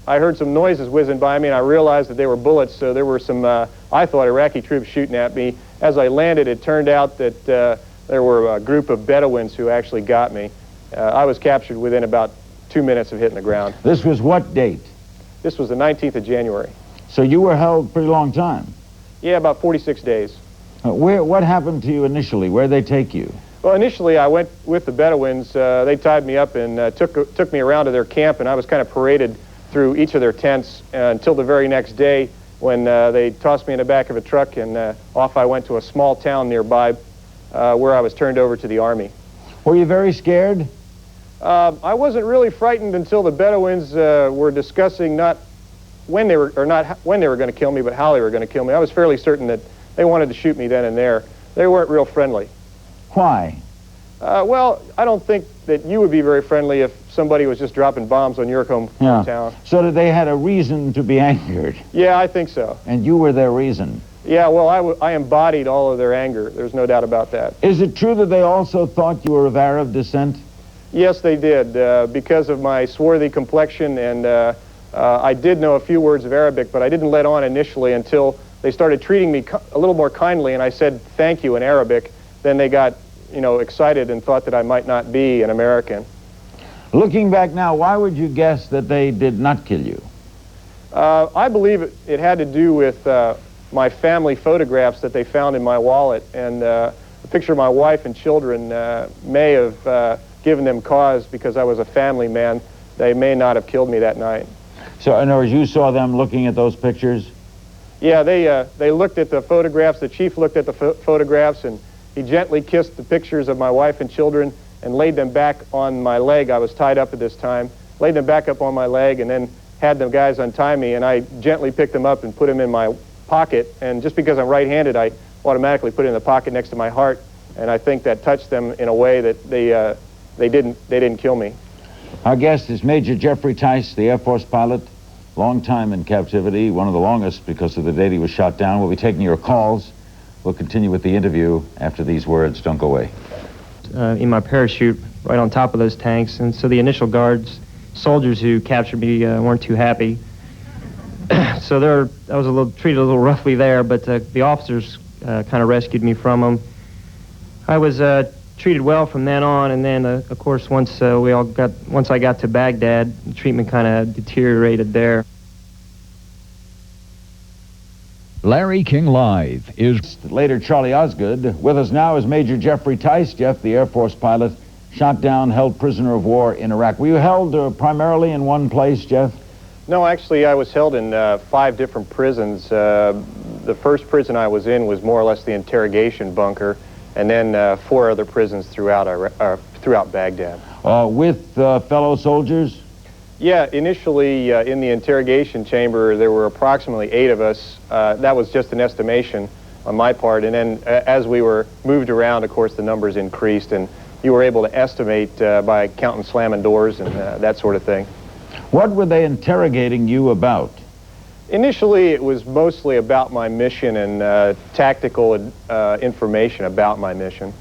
I heard some noises whizzing by me, and I realized that they were bullets, so there were some, I thought, Iraqi troops shooting at me. As I landed, it turned out that there were a group of Bedouins who actually got me. I was captured within about 2 minutes of hitting the ground. This was what date? This was the 19th of January. So you were held a pretty long time? Yeah, about 46 days. What happened to you initially? Where'd they take you? Well, initially I went with the Bedouins. They tied me up and took me around to their camp, and I was kind of paraded through each of their tents until the very next day when they tossed me in the back of a truck, and off I went to a small town nearby where I was turned over to the Army. Were you very scared? I wasn't really frightened until the Bedouins were discussing not when they were going to kill me, but how they were going to kill me. I was fairly certain that they wanted to shoot me then and there. They weren't real friendly. Why? Well, I don't think that you would be very friendly if somebody was just dropping bombs on your hometown. So that they had a reason to be angered. Yeah, I think so. And you were their reason. Yeah, well, I embodied all of their anger. There's no doubt about that. Is it true that they also thought you were of Arab descent? Yes, they did, because of my swarthy complexion, and I did know a few words of Arabic, but I didn't let on initially until they started treating me a little more kindly, and I said thank you in Arabic. Then they got, you know, excited and thought that I might not be an American. Looking back now, why would you guess that they did not kill you? I believe it had to do with my family photographs that they found in my wallet, and a picture of my wife and children may have given them cause because I was a family man. They may not have killed me that night. So, in other words, you saw them looking at those pictures? Yeah, they looked at the photographs. The chief looked at the photographs, and he gently kissed the pictures of my wife and children and laid them back on my leg. I was tied up at this time. Laid them back up on my leg and then had the guys untie me, and I gently picked them up and put them in my pocket. And just because I'm right-handed, I automatically put it in the pocket next to my heart, and I think that touched them in a way that they didn't kill me. Our guest is Major Jeffrey Tice, the Air Force pilot, long time in captivity, one of the longest because of the date he was shot down. We'll be taking your calls. We'll continue with the interview after these words. Don't go away. In my parachute, right on top of those tanks, and so the initial soldiers who captured me weren't too happy. So I was treated a little roughly there, but the officers kind of rescued me from them. I was treated well from then on, and then of course once I got to Baghdad, the treatment kind of deteriorated there. Larry King Live is... Later, Charlie Osgood. With us now is Major Jeffrey Tice. Jeff, the Air Force pilot, shot down, held prisoner of war in Iraq. Were you held primarily in one place, Jeff? No, actually, I was held in 5 different prisons. The first prison I was in was more or less the interrogation bunker, and then 4 other prisons throughout Baghdad. With fellow soldiers? Yeah, initially in the interrogation chamber, there were approximately 8 of us. That was just an estimation on my part. And then as we were moved around, of course, the numbers increased, and you were able to estimate by counting slamming doors and that sort of thing. What were they interrogating you about? Initially, it was mostly about my mission and tactical information about my mission.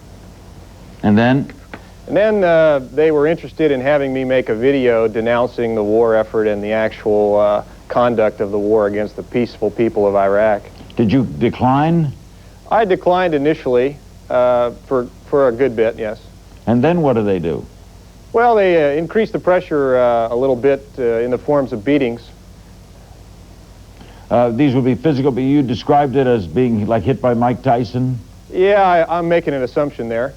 And then? And then they were interested in having me make a video denouncing the war effort and the actual conduct of the war against the peaceful people of Iraq. Did you decline? I declined initially for a good bit, yes. And then what do they do? Well, they increased the pressure a little bit in the forms of beatings. These would be physical, but you described it as being like hit by Mike Tyson? Yeah, I'm making an assumption there.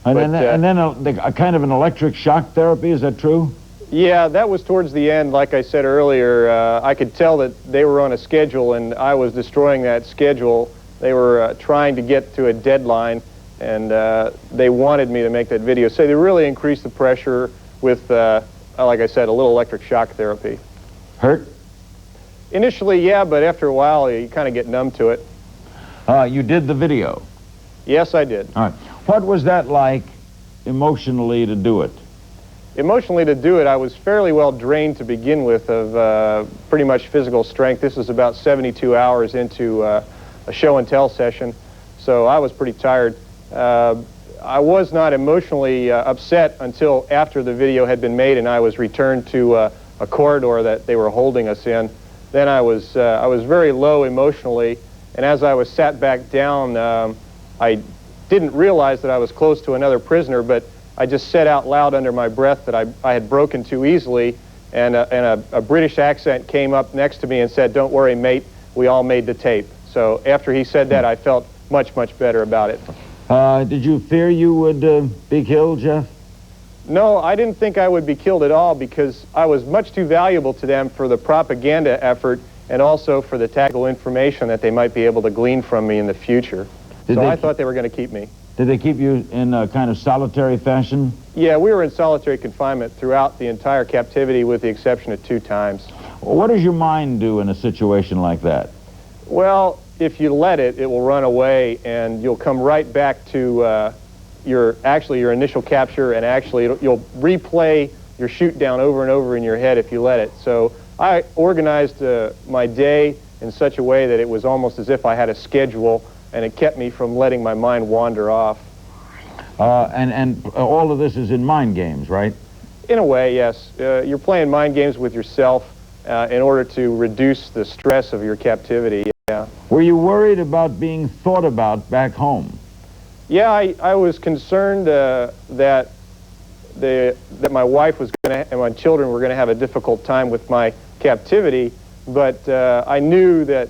And then a kind of an electric shock therapy, is that true? Yeah, that was towards the end. Like I said earlier, I could tell that they were on a schedule and I was destroying that schedule. They were trying to get to a deadline, and they wanted me to make that video. So they really increased the pressure with, like I said, a little electric shock therapy. Hurt? Initially, yeah, but after a while, you kind of get numb to it. You did the video? Yes, I did. All right. What was that like emotionally to do it? Emotionally to do it, I was fairly well drained to begin with of pretty much physical strength. This was about 72 hours into a show and tell session, so I was pretty tired. I was not emotionally upset until after the video had been made and I was returned to a corridor that they were holding us in. Then I was very low emotionally, and as I was sat back down, I didn't realize that I was close to another prisoner, but I just said out loud under my breath that I had broken too easily, and a British accent came up next to me and said, "Don't worry, mate, we all made the tape." So after he said that, I felt much, much better about it. Did you fear you would be killed, Jeff? No, I didn't think I would be killed at all because I was much too valuable to them for the propaganda effort and also for the tactical information that they might be able to glean from me in the future. So I thought they were going to keep me. Did they keep you in a kind of solitary fashion? Yeah, we were in solitary confinement throughout the entire captivity with the exception of 2 times. Well, what does your mind do in a situation like that? Well, if you let it, it will run away and you'll come right back to your initial capture, and actually you'll replay your shoot down over and over in your head if you let it. So I organized my day in such a way that it was almost as if I had a schedule, and it kept me from letting my mind wander off. And all of this is in mind games, right? In a way, yes. You're playing mind games with yourself in order to reduce the stress of your captivity. Yeah. Were you worried about being thought about back home? Yeah, I was concerned that my wife was going to, and my children were going to have a difficult time with my captivity, but I knew that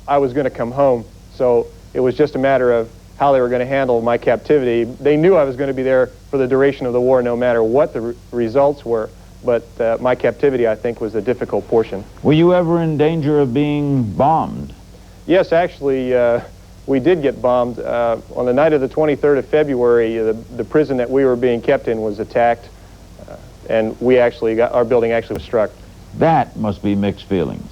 I was going to come home, so it was just a matter of how they were going to handle my captivity. They knew I was going to be there for the duration of the war no matter what the results were, but my captivity, I think, was the difficult portion. Were you ever in danger of being bombed? Yes, actually, we did get bombed. On the night of the 23rd of February, the prison that we were being kept in was attacked, and our building actually was struck. That must be mixed feelings.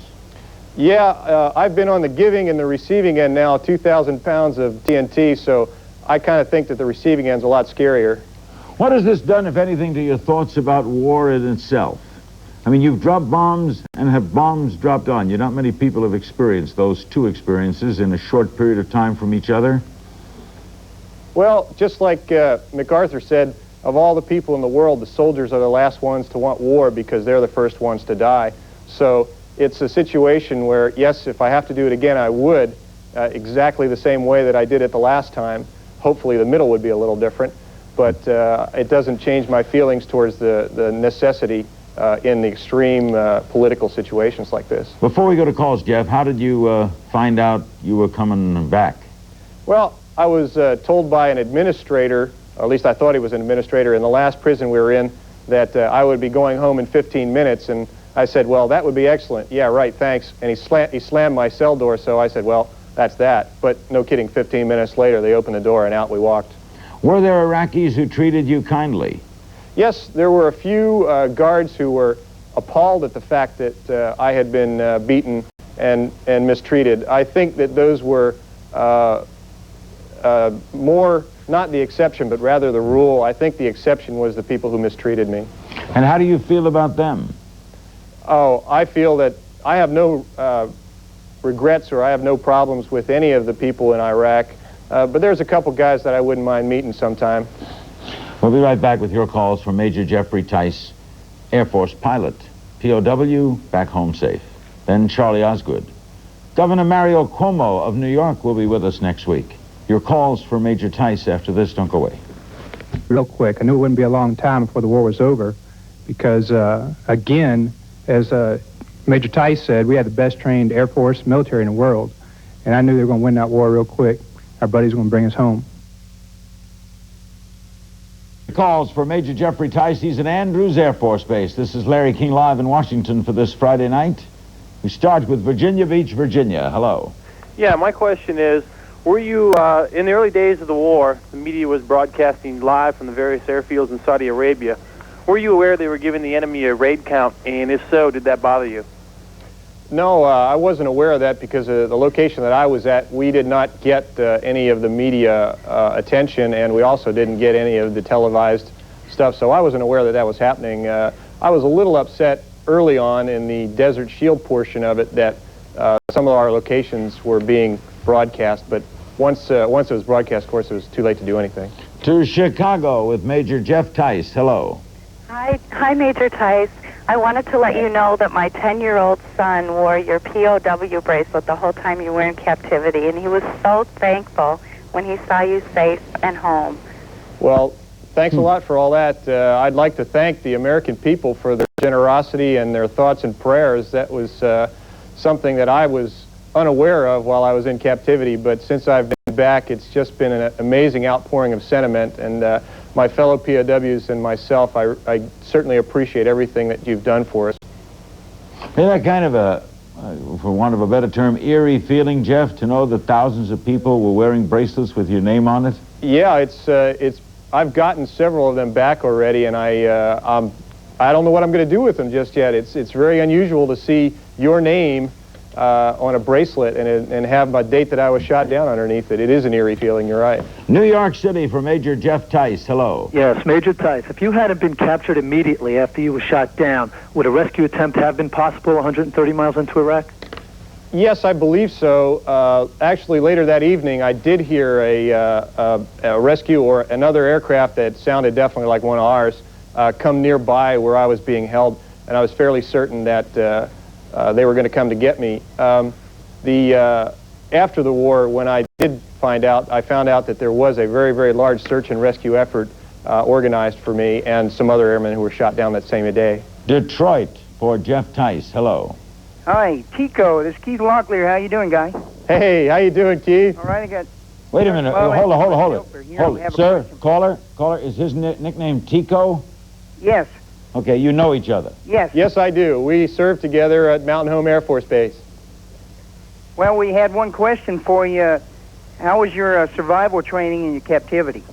Yeah, I've been on the giving and the receiving end now, 2,000 pounds of TNT, so I kind of think that the receiving end's a lot scarier. What has this done, if anything, to your thoughts about war in itself? I mean, you've dropped bombs and have bombs dropped on you. Not many people have experienced those 2 experiences in a short period of time from each other. Well, just like MacArthur said, of all the people in the world, the soldiers are the last ones to want war because they're the first ones to die. So it's a situation where, yes, if I have to do it again, I would, exactly the same way that I did it the last time. Hopefully the middle would be a little different, but it doesn't change my feelings towards the necessity in the extreme political situations like this. Before we go to calls, Jeff, how did you find out you were coming back? Well, I was told by an administrator, or at least I thought he was an administrator, in the last prison we were in, that I would be going home in 15 minutes, and I said, well, that would be excellent. Yeah, right, thanks. And he slammed my cell door, so I said, well, that's that. But no kidding, 15 minutes later, they opened the door and out we walked. Were there Iraqis who treated you kindly? Yes, there were a few guards who were appalled at the fact that I had been beaten and mistreated. I think that those were more, not the exception, but rather the rule. I think the exception was the people who mistreated me. And how do you feel about them? Oh, I feel that I have no regrets or I have no problems with any of the people in Iraq, but there's a couple guys that I wouldn't mind meeting sometime. We'll be right back with your calls from Major Jeffrey Tice, Air Force pilot, POW, back home safe. Then Charlie Osgood. Governor Mario Cuomo of New York will be with us next week. Your calls for Major Tice after this. Don't go away. Real quick, I knew it wouldn't be a long time before the war was over because, again, as Major Tice said, we had the best trained Air Force military in the world, and I knew they were going to win that war real quick. Our buddies were going to bring us home. Calls for Major Jeffrey Tice. He's at Andrews Air Force Base. This is Larry King live in Washington for this Friday night. We start with Virginia Beach, Virginia. Hello. Yeah, my question is, were you, in the early days of the war, the media was broadcasting live from the various airfields in Saudi Arabia. Were you aware they were giving the enemy a raid count, and if so, did that bother you? No, I wasn't aware of that because the location that I was at, we did not get any of the media attention, and we also didn't get any of the televised stuff, so I wasn't aware that that was happening. I was a little upset early on in the Desert Shield portion of it that some of our locations were being broadcast, but once it was broadcast, of course, it was too late to do anything. To Chicago with Major Jeff Tice. Hello. Hi, Major Tice. I wanted to let you know that my 10-year-old son wore your POW bracelet the whole time you were in captivity, and he was so thankful when he saw you safe and home. Well, thanks a lot for all that. I'd like to thank the American people for their generosity and their thoughts and prayers. That was something that I was unaware of while I was in captivity, but since I've been back, it's just been an amazing outpouring of sentiment, and my fellow POWs and myself, I certainly appreciate everything that you've done for us. Isn't that kind of a, for want of a better term, eerie feeling, Jeff, to know that thousands of people were wearing bracelets with your name on it? Yeah, I've gotten several of them back already, and I don't know what I'm going to do with them just yet. It's very unusual to see your name on a bracelet and have a date that I was shot down underneath it. It is an eerie feeling, you're right. New York City for Major Jeff Tice. Hello. Yes, Major Tice. If you hadn't been captured immediately after you were shot down, would a rescue attempt have been possible 130 miles into Iraq? Yes, I believe so. Actually, later that evening, I did hear a rescue or another aircraft that sounded definitely like one of ours come nearby where I was being held, and I was fairly certain that they were going to come to get me. After the war, when I did find out, I found out that there was a very, very large search and rescue effort organized for me and some other airmen who were shot down that same day. Detroit for Jeff Tice. Hello. Hi, Tico. This is Keith Locklear. How you doing, guy? Hey, how you doing, Keith? All right, I got... Wait a minute. Well, Hold it. Hold it. Sir, caller, is his nickname Tico? Yes. Okay, you know each other. Yes. Yes, I do. We served together at Mountain Home Air Force Base. Well, we had one question for you. How was your survival training in your captivity?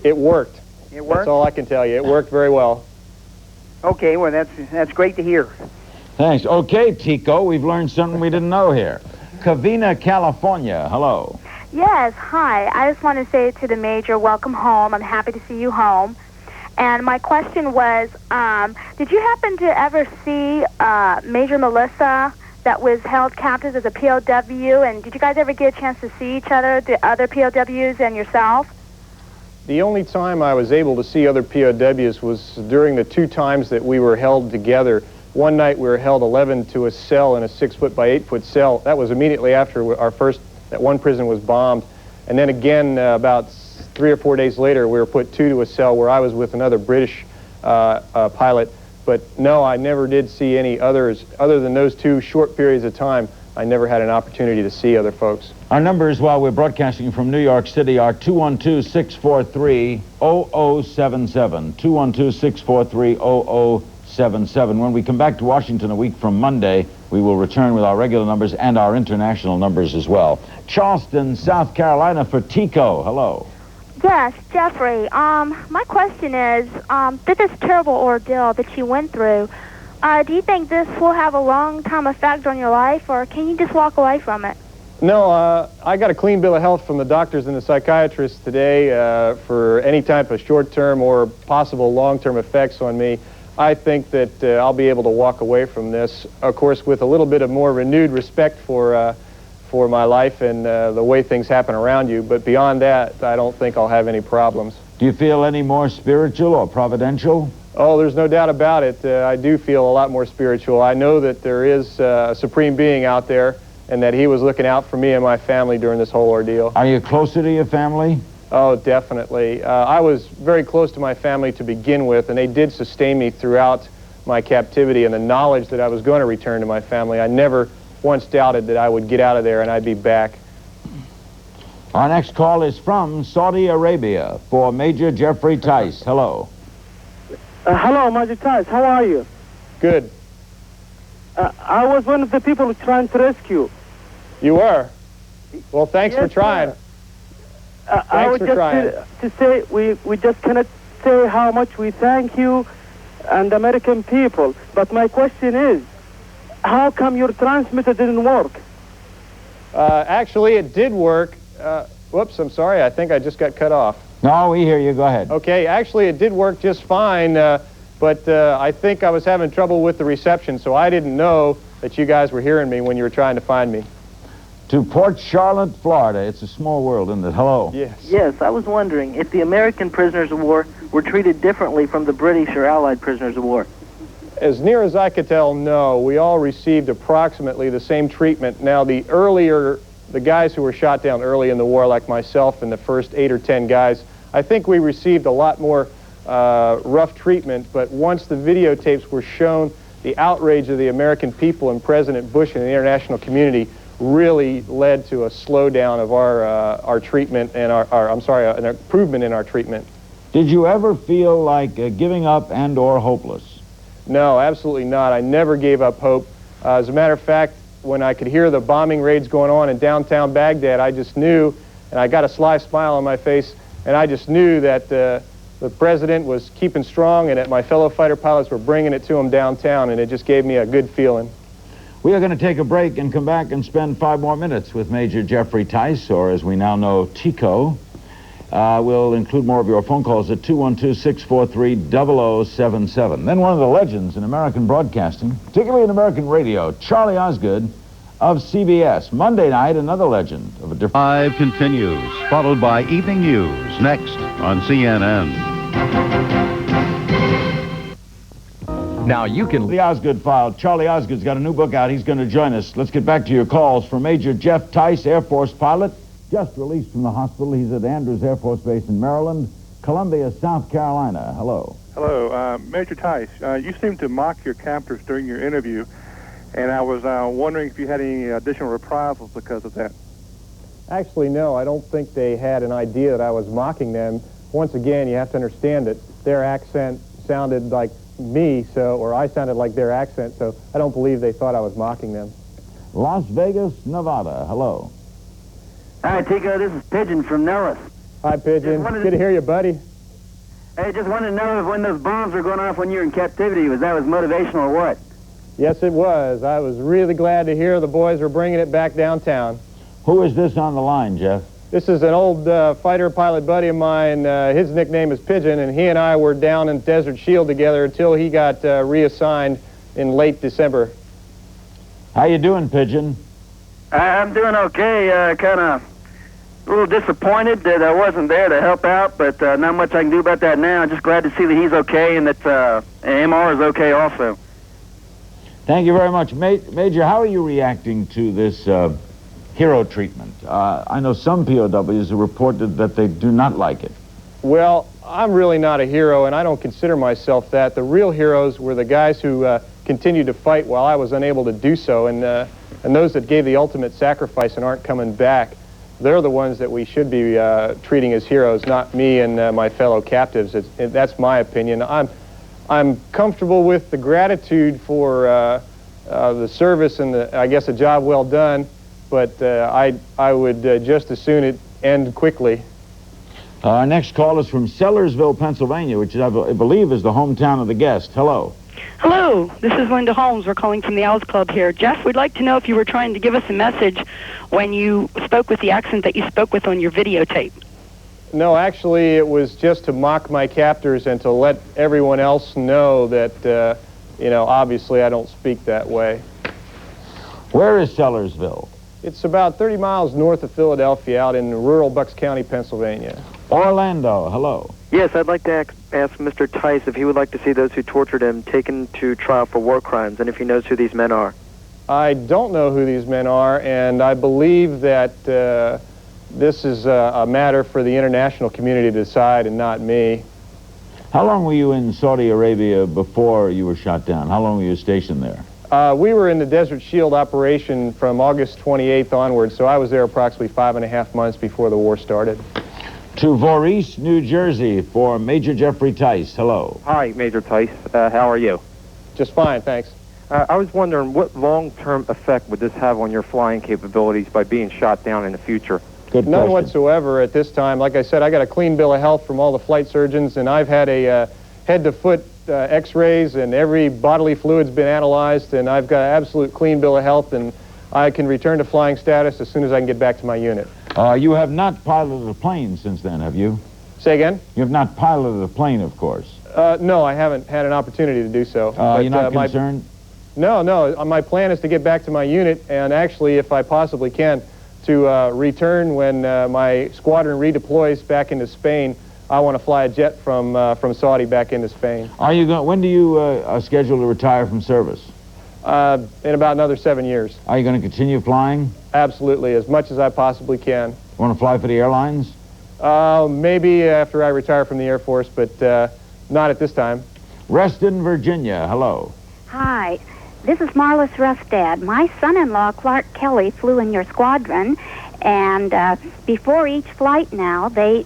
It worked. It worked? That's all I can tell you. It worked very well. Okay, well, that's great to hear. Thanks. Okay, Tico, we've learned something we didn't know here. Covina, California. Hello. Yes, hi. I just want to say to the Major, welcome home. I'm happy to see you home. And my question was, did you happen to ever see Major Melissa that was held captive as a POW? And did you guys ever get a chance to see each other, the other POWs and yourself? The only time I was able to see other POWs was during the 2 times that we were held together. One night we were held 11 to a cell in a 6-foot by 8-foot cell. That was immediately after that one prison was bombed. And then again, about 3 or 4 days later, we were put 2 to a cell where I was with another British pilot. But no, I never did see any others. Other than those 2 short periods of time, I never had an opportunity to see other folks. Our numbers while we're broadcasting from New York City are 212-643-0077. 212-643-0077. 0077. When we come back to Washington a week from Monday, we will return with our regular numbers and our international numbers as well. Charleston, South Carolina for Tico. Hello. Yes, Jeffrey. My question is, through this terrible ordeal that you went through, do you think this will have a long-term effect on your life, or can you just walk away from it? No, I got a clean bill of health from the doctors and the psychiatrists today for any type of short-term or possible long-term effects on me. I think that I'll be able to walk away from this, of course, with a little bit of more renewed respect for my life and the way things happen around you. But beyond that, I don't think I'll have any problems. Do you feel any more spiritual or providential? Oh, there's no doubt about it. I do feel a lot more spiritual. I know that there is a supreme being out there and that he was looking out for me and my family during this whole ordeal. Are you closer to your family? Oh, definitely. I was very close to my family to begin with, and they did sustain me throughout my captivity, and the knowledge that I was going to return to my family. I never once doubted that I would get out of there and I'd be back. Our next call is from Saudi Arabia for Major Jeffrey Tice. Hello. Hello, Major Tice. How are you? Good. I was one of the people trying to rescue. You were? Well, thanks for trying. I would just to say we just cannot say how much we thank you and the American people. But my question is, how come your transmitter didn't work? Actually, it did work. Whoops, I'm sorry. I think I just got cut off. No, we hear you. Go ahead. Okay, actually, it did work just fine, but I think I was having trouble with the reception, so I didn't know that you guys were hearing me when you were trying to find me. To Port Charlotte, Florida. It's a small world, isn't it? Hello. Yes. Yes, I was wondering if the American prisoners of war were treated differently from the British or Allied prisoners of war. As near as I could tell, no. We all received approximately the same treatment. Now, the guys who were shot down early in the war, like myself and the first 8 or 10 guys, I think we received a lot more rough treatment, but once the videotapes were shown, the outrage of the American people and President Bush and the international community really led to a slowdown of our treatment and an improvement in our treatment. Did you ever feel like giving up and or hopeless? No, absolutely not. I never gave up hope. As a matter of fact, when I could hear the bombing raids going on in downtown Baghdad, I just knew, and I got a sly smile on my face, and I just knew that the president was keeping strong and that my fellow fighter pilots were bringing it to him downtown, and it just gave me a good feeling. We are going to take a break and come back and spend 5 more minutes with Major Jeffrey Tice, or as we now know, Tico. We'll include more of your phone calls at 212-643-0077. Then one of the legends in American broadcasting, particularly in American radio, Charlie Osgood of CBS. Monday night, another legend of a different... Live continues, followed by evening news, next on CNN. Now you can... The Osgood File. Charlie Osgood's got a new book out. He's going to join us. Let's get back to your calls for Major Jeff Tice, Air Force pilot, just released from the hospital. He's at Andrews Air Force Base in Maryland, Columbia, South Carolina. Hello. Hello. Major Tice, you seemed to mock your captors during your interview, and I was wondering if you had any additional reprisals because of that. Actually, no. I don't think they had an idea that I was mocking them. Once again, you have to understand that their accent sounded like me, or I sounded like their accent, so I don't believe they thought I was mocking them. Las Vegas, Nevada. Hello. Hi, Tico. This is Pigeon from Nellis. Hi, Pigeon. Good to hear you, buddy. Hey, just wanted to know if when those bombs were going off when you were in captivity, was motivational or what? Yes, it was. I was really glad to hear the boys were bringing it back downtown. Who is this on the line, Jeff? This is an old fighter pilot buddy of mine. His nickname is Pigeon, and he and I were down in Desert Shield together until he got reassigned in late December. How you doing, Pigeon? I'm doing okay. Kind of a little disappointed that I wasn't there to help out, but not much I can do about that now. I'm just glad to see that he's okay and that MR is okay also. Thank you very much. Major, how are you reacting to this hero treatment? I know some POWs have reported that they do not like it. Well, I'm really not a hero, and I don't consider myself that. The real heroes were the guys who continued to fight while I was unable to do so, and those that gave the ultimate sacrifice and aren't coming back. They're the ones that we should be treating as heroes, not me and my fellow captives. That's my opinion. I'm I'm comfortable with the gratitude for the service and I guess a job well done, but I would just as soon it end quickly. Our next call is from Sellersville, Pennsylvania, which I believe is the hometown of the guest. Hello. Hello, this is Linda Holmes. We're calling from the Owls Club here. Jeff, we'd like to know if you were trying to give us a message when you spoke with the accent that you spoke with on your videotape. No, actually, it was just to mock my captors and to let everyone else know that, you know, obviously I don't speak that way. Where is Sellersville? It's about 30 miles north of Philadelphia, out in rural Bucks County, Pennsylvania. Orlando, hello. Yes, I'd like to ask Mr. Tice if he would like to see those who tortured him taken to trial for war crimes, and if he knows who these men are. I don't know who these men are, and I believe that this is a matter for the international community to decide and not me. How long were you in Saudi Arabia before you were shot down? How long were you stationed there? We were in the Desert Shield operation from August 28th onward, so I was there approximately 5.5 months before the war started. To Voorhees, New Jersey, for Major Jeffrey Tice. Hello. Hi, Major Tice. How are you? Just fine, thanks. I was wondering, what long-term effect would this have on your flying capabilities by being shot down in the future? Good None whatsoever at this time. Like I said, I got a clean bill of health from all the flight surgeons, and I've had a head-to-foot x-rays, and every bodily fluid's been analyzed, and I've got an absolute clean bill of health, and I can return to flying status as soon as I can get back to my unit. You have not piloted a plane since then, have you? Say again? You have not piloted a plane, of course. No, I haven't had an opportunity to do so. You're not concerned? No. My plan is to get back to my unit, and actually, if I possibly can, to return when my squadron redeploys back into Spain. I want to fly a jet from Saudi back into Spain. Are you going? When do you schedule to retire from service? In about another 7 years. Are you going to continue flying? Absolutely, as much as I possibly can. Want to fly for the airlines? Maybe after I retire from the Air Force, but not at this time. Reston, Virginia. Hello. Hi. This is Marlis Rustad. My son-in-law, Clark Kelly, flew in your squadron, and before each flight now, they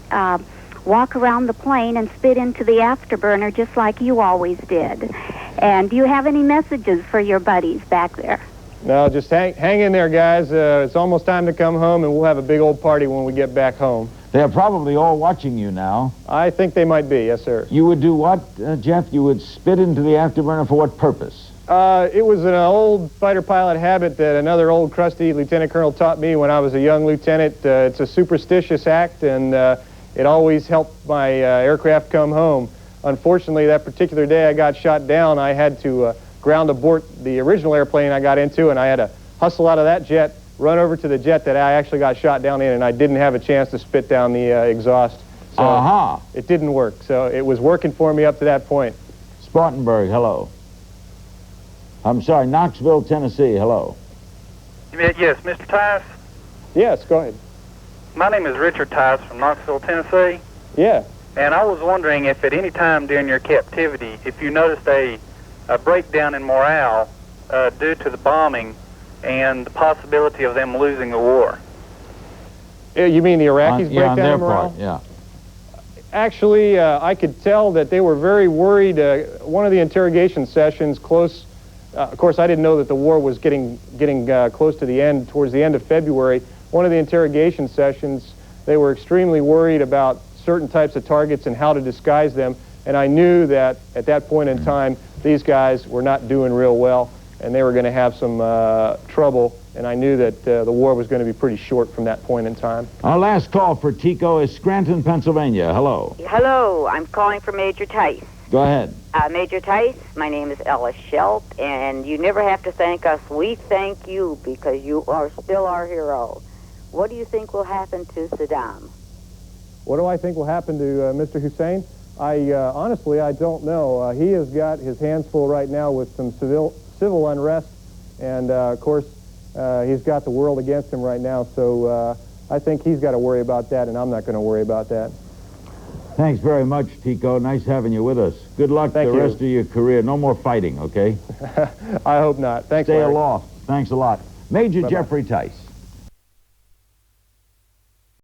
walk around the plane and spit into the afterburner just like you always did. And do you have any messages for your buddies back there? No, just hang in there, guys. It's almost time to come home, and we'll have a big old party when we get back home. They're probably all watching you now. I think they might be, yes, sir. You would do what, Jeff? You would spit into the afterburner for what purpose? It was an old fighter pilot habit that another old crusty lieutenant colonel taught me when I was a young lieutenant. It's a superstitious act, and it always helped my aircraft come home. Unfortunately, that particular day I got shot down, I had to ground abort the original airplane I got into, and I had to hustle out of that jet, run over to the jet that I actually got shot down in, and I didn't have a chance to spit down the exhaust. So it didn't work. So it was working for me up to that point. Spartanburg, hello. I'm sorry, Knoxville, Tennessee, hello. Yes, Mr. Tice? Yes, go ahead. My name is Richard Tice from Knoxville, Tennessee. Yeah. And I was wondering if at any time during your captivity, if you noticed a breakdown in morale due to the bombing and the possibility of them losing the war. You mean the Iraqis break down in morale? Part, yeah. Actually, I could tell that they were very worried. One of the interrogation sessions of course, I didn't know that the war was getting close to the end, towards the end of February. One of the interrogation sessions, they were extremely worried about certain types of targets and how to disguise them. And I knew that at that point in time, these guys were not doing real well, and they were going to have some trouble. And I knew that the war was going to be pretty short from that point in time. Our last call for Tico is Scranton, Pennsylvania. Hello. Hello. I'm calling for Major Tice. Go ahead. Major Tice, my name is Ella Schelt, and you never have to thank us. We thank you because you are still our hero. What do you think will happen to Saddam? What do I think will happen to Mr. Hussein? Honestly, I don't know. He has got his hands full right now with some civil unrest, and of course, he's got the world against him right now, so I think he's got to worry about that, and I'm not going to worry about that. Thanks very much, Tico. Nice having you with us. Good luck the rest of your career. No more fighting, okay? I hope not. Thanks, Stay Larry. aloft. Thanks a lot. Major Jeffrey Tice.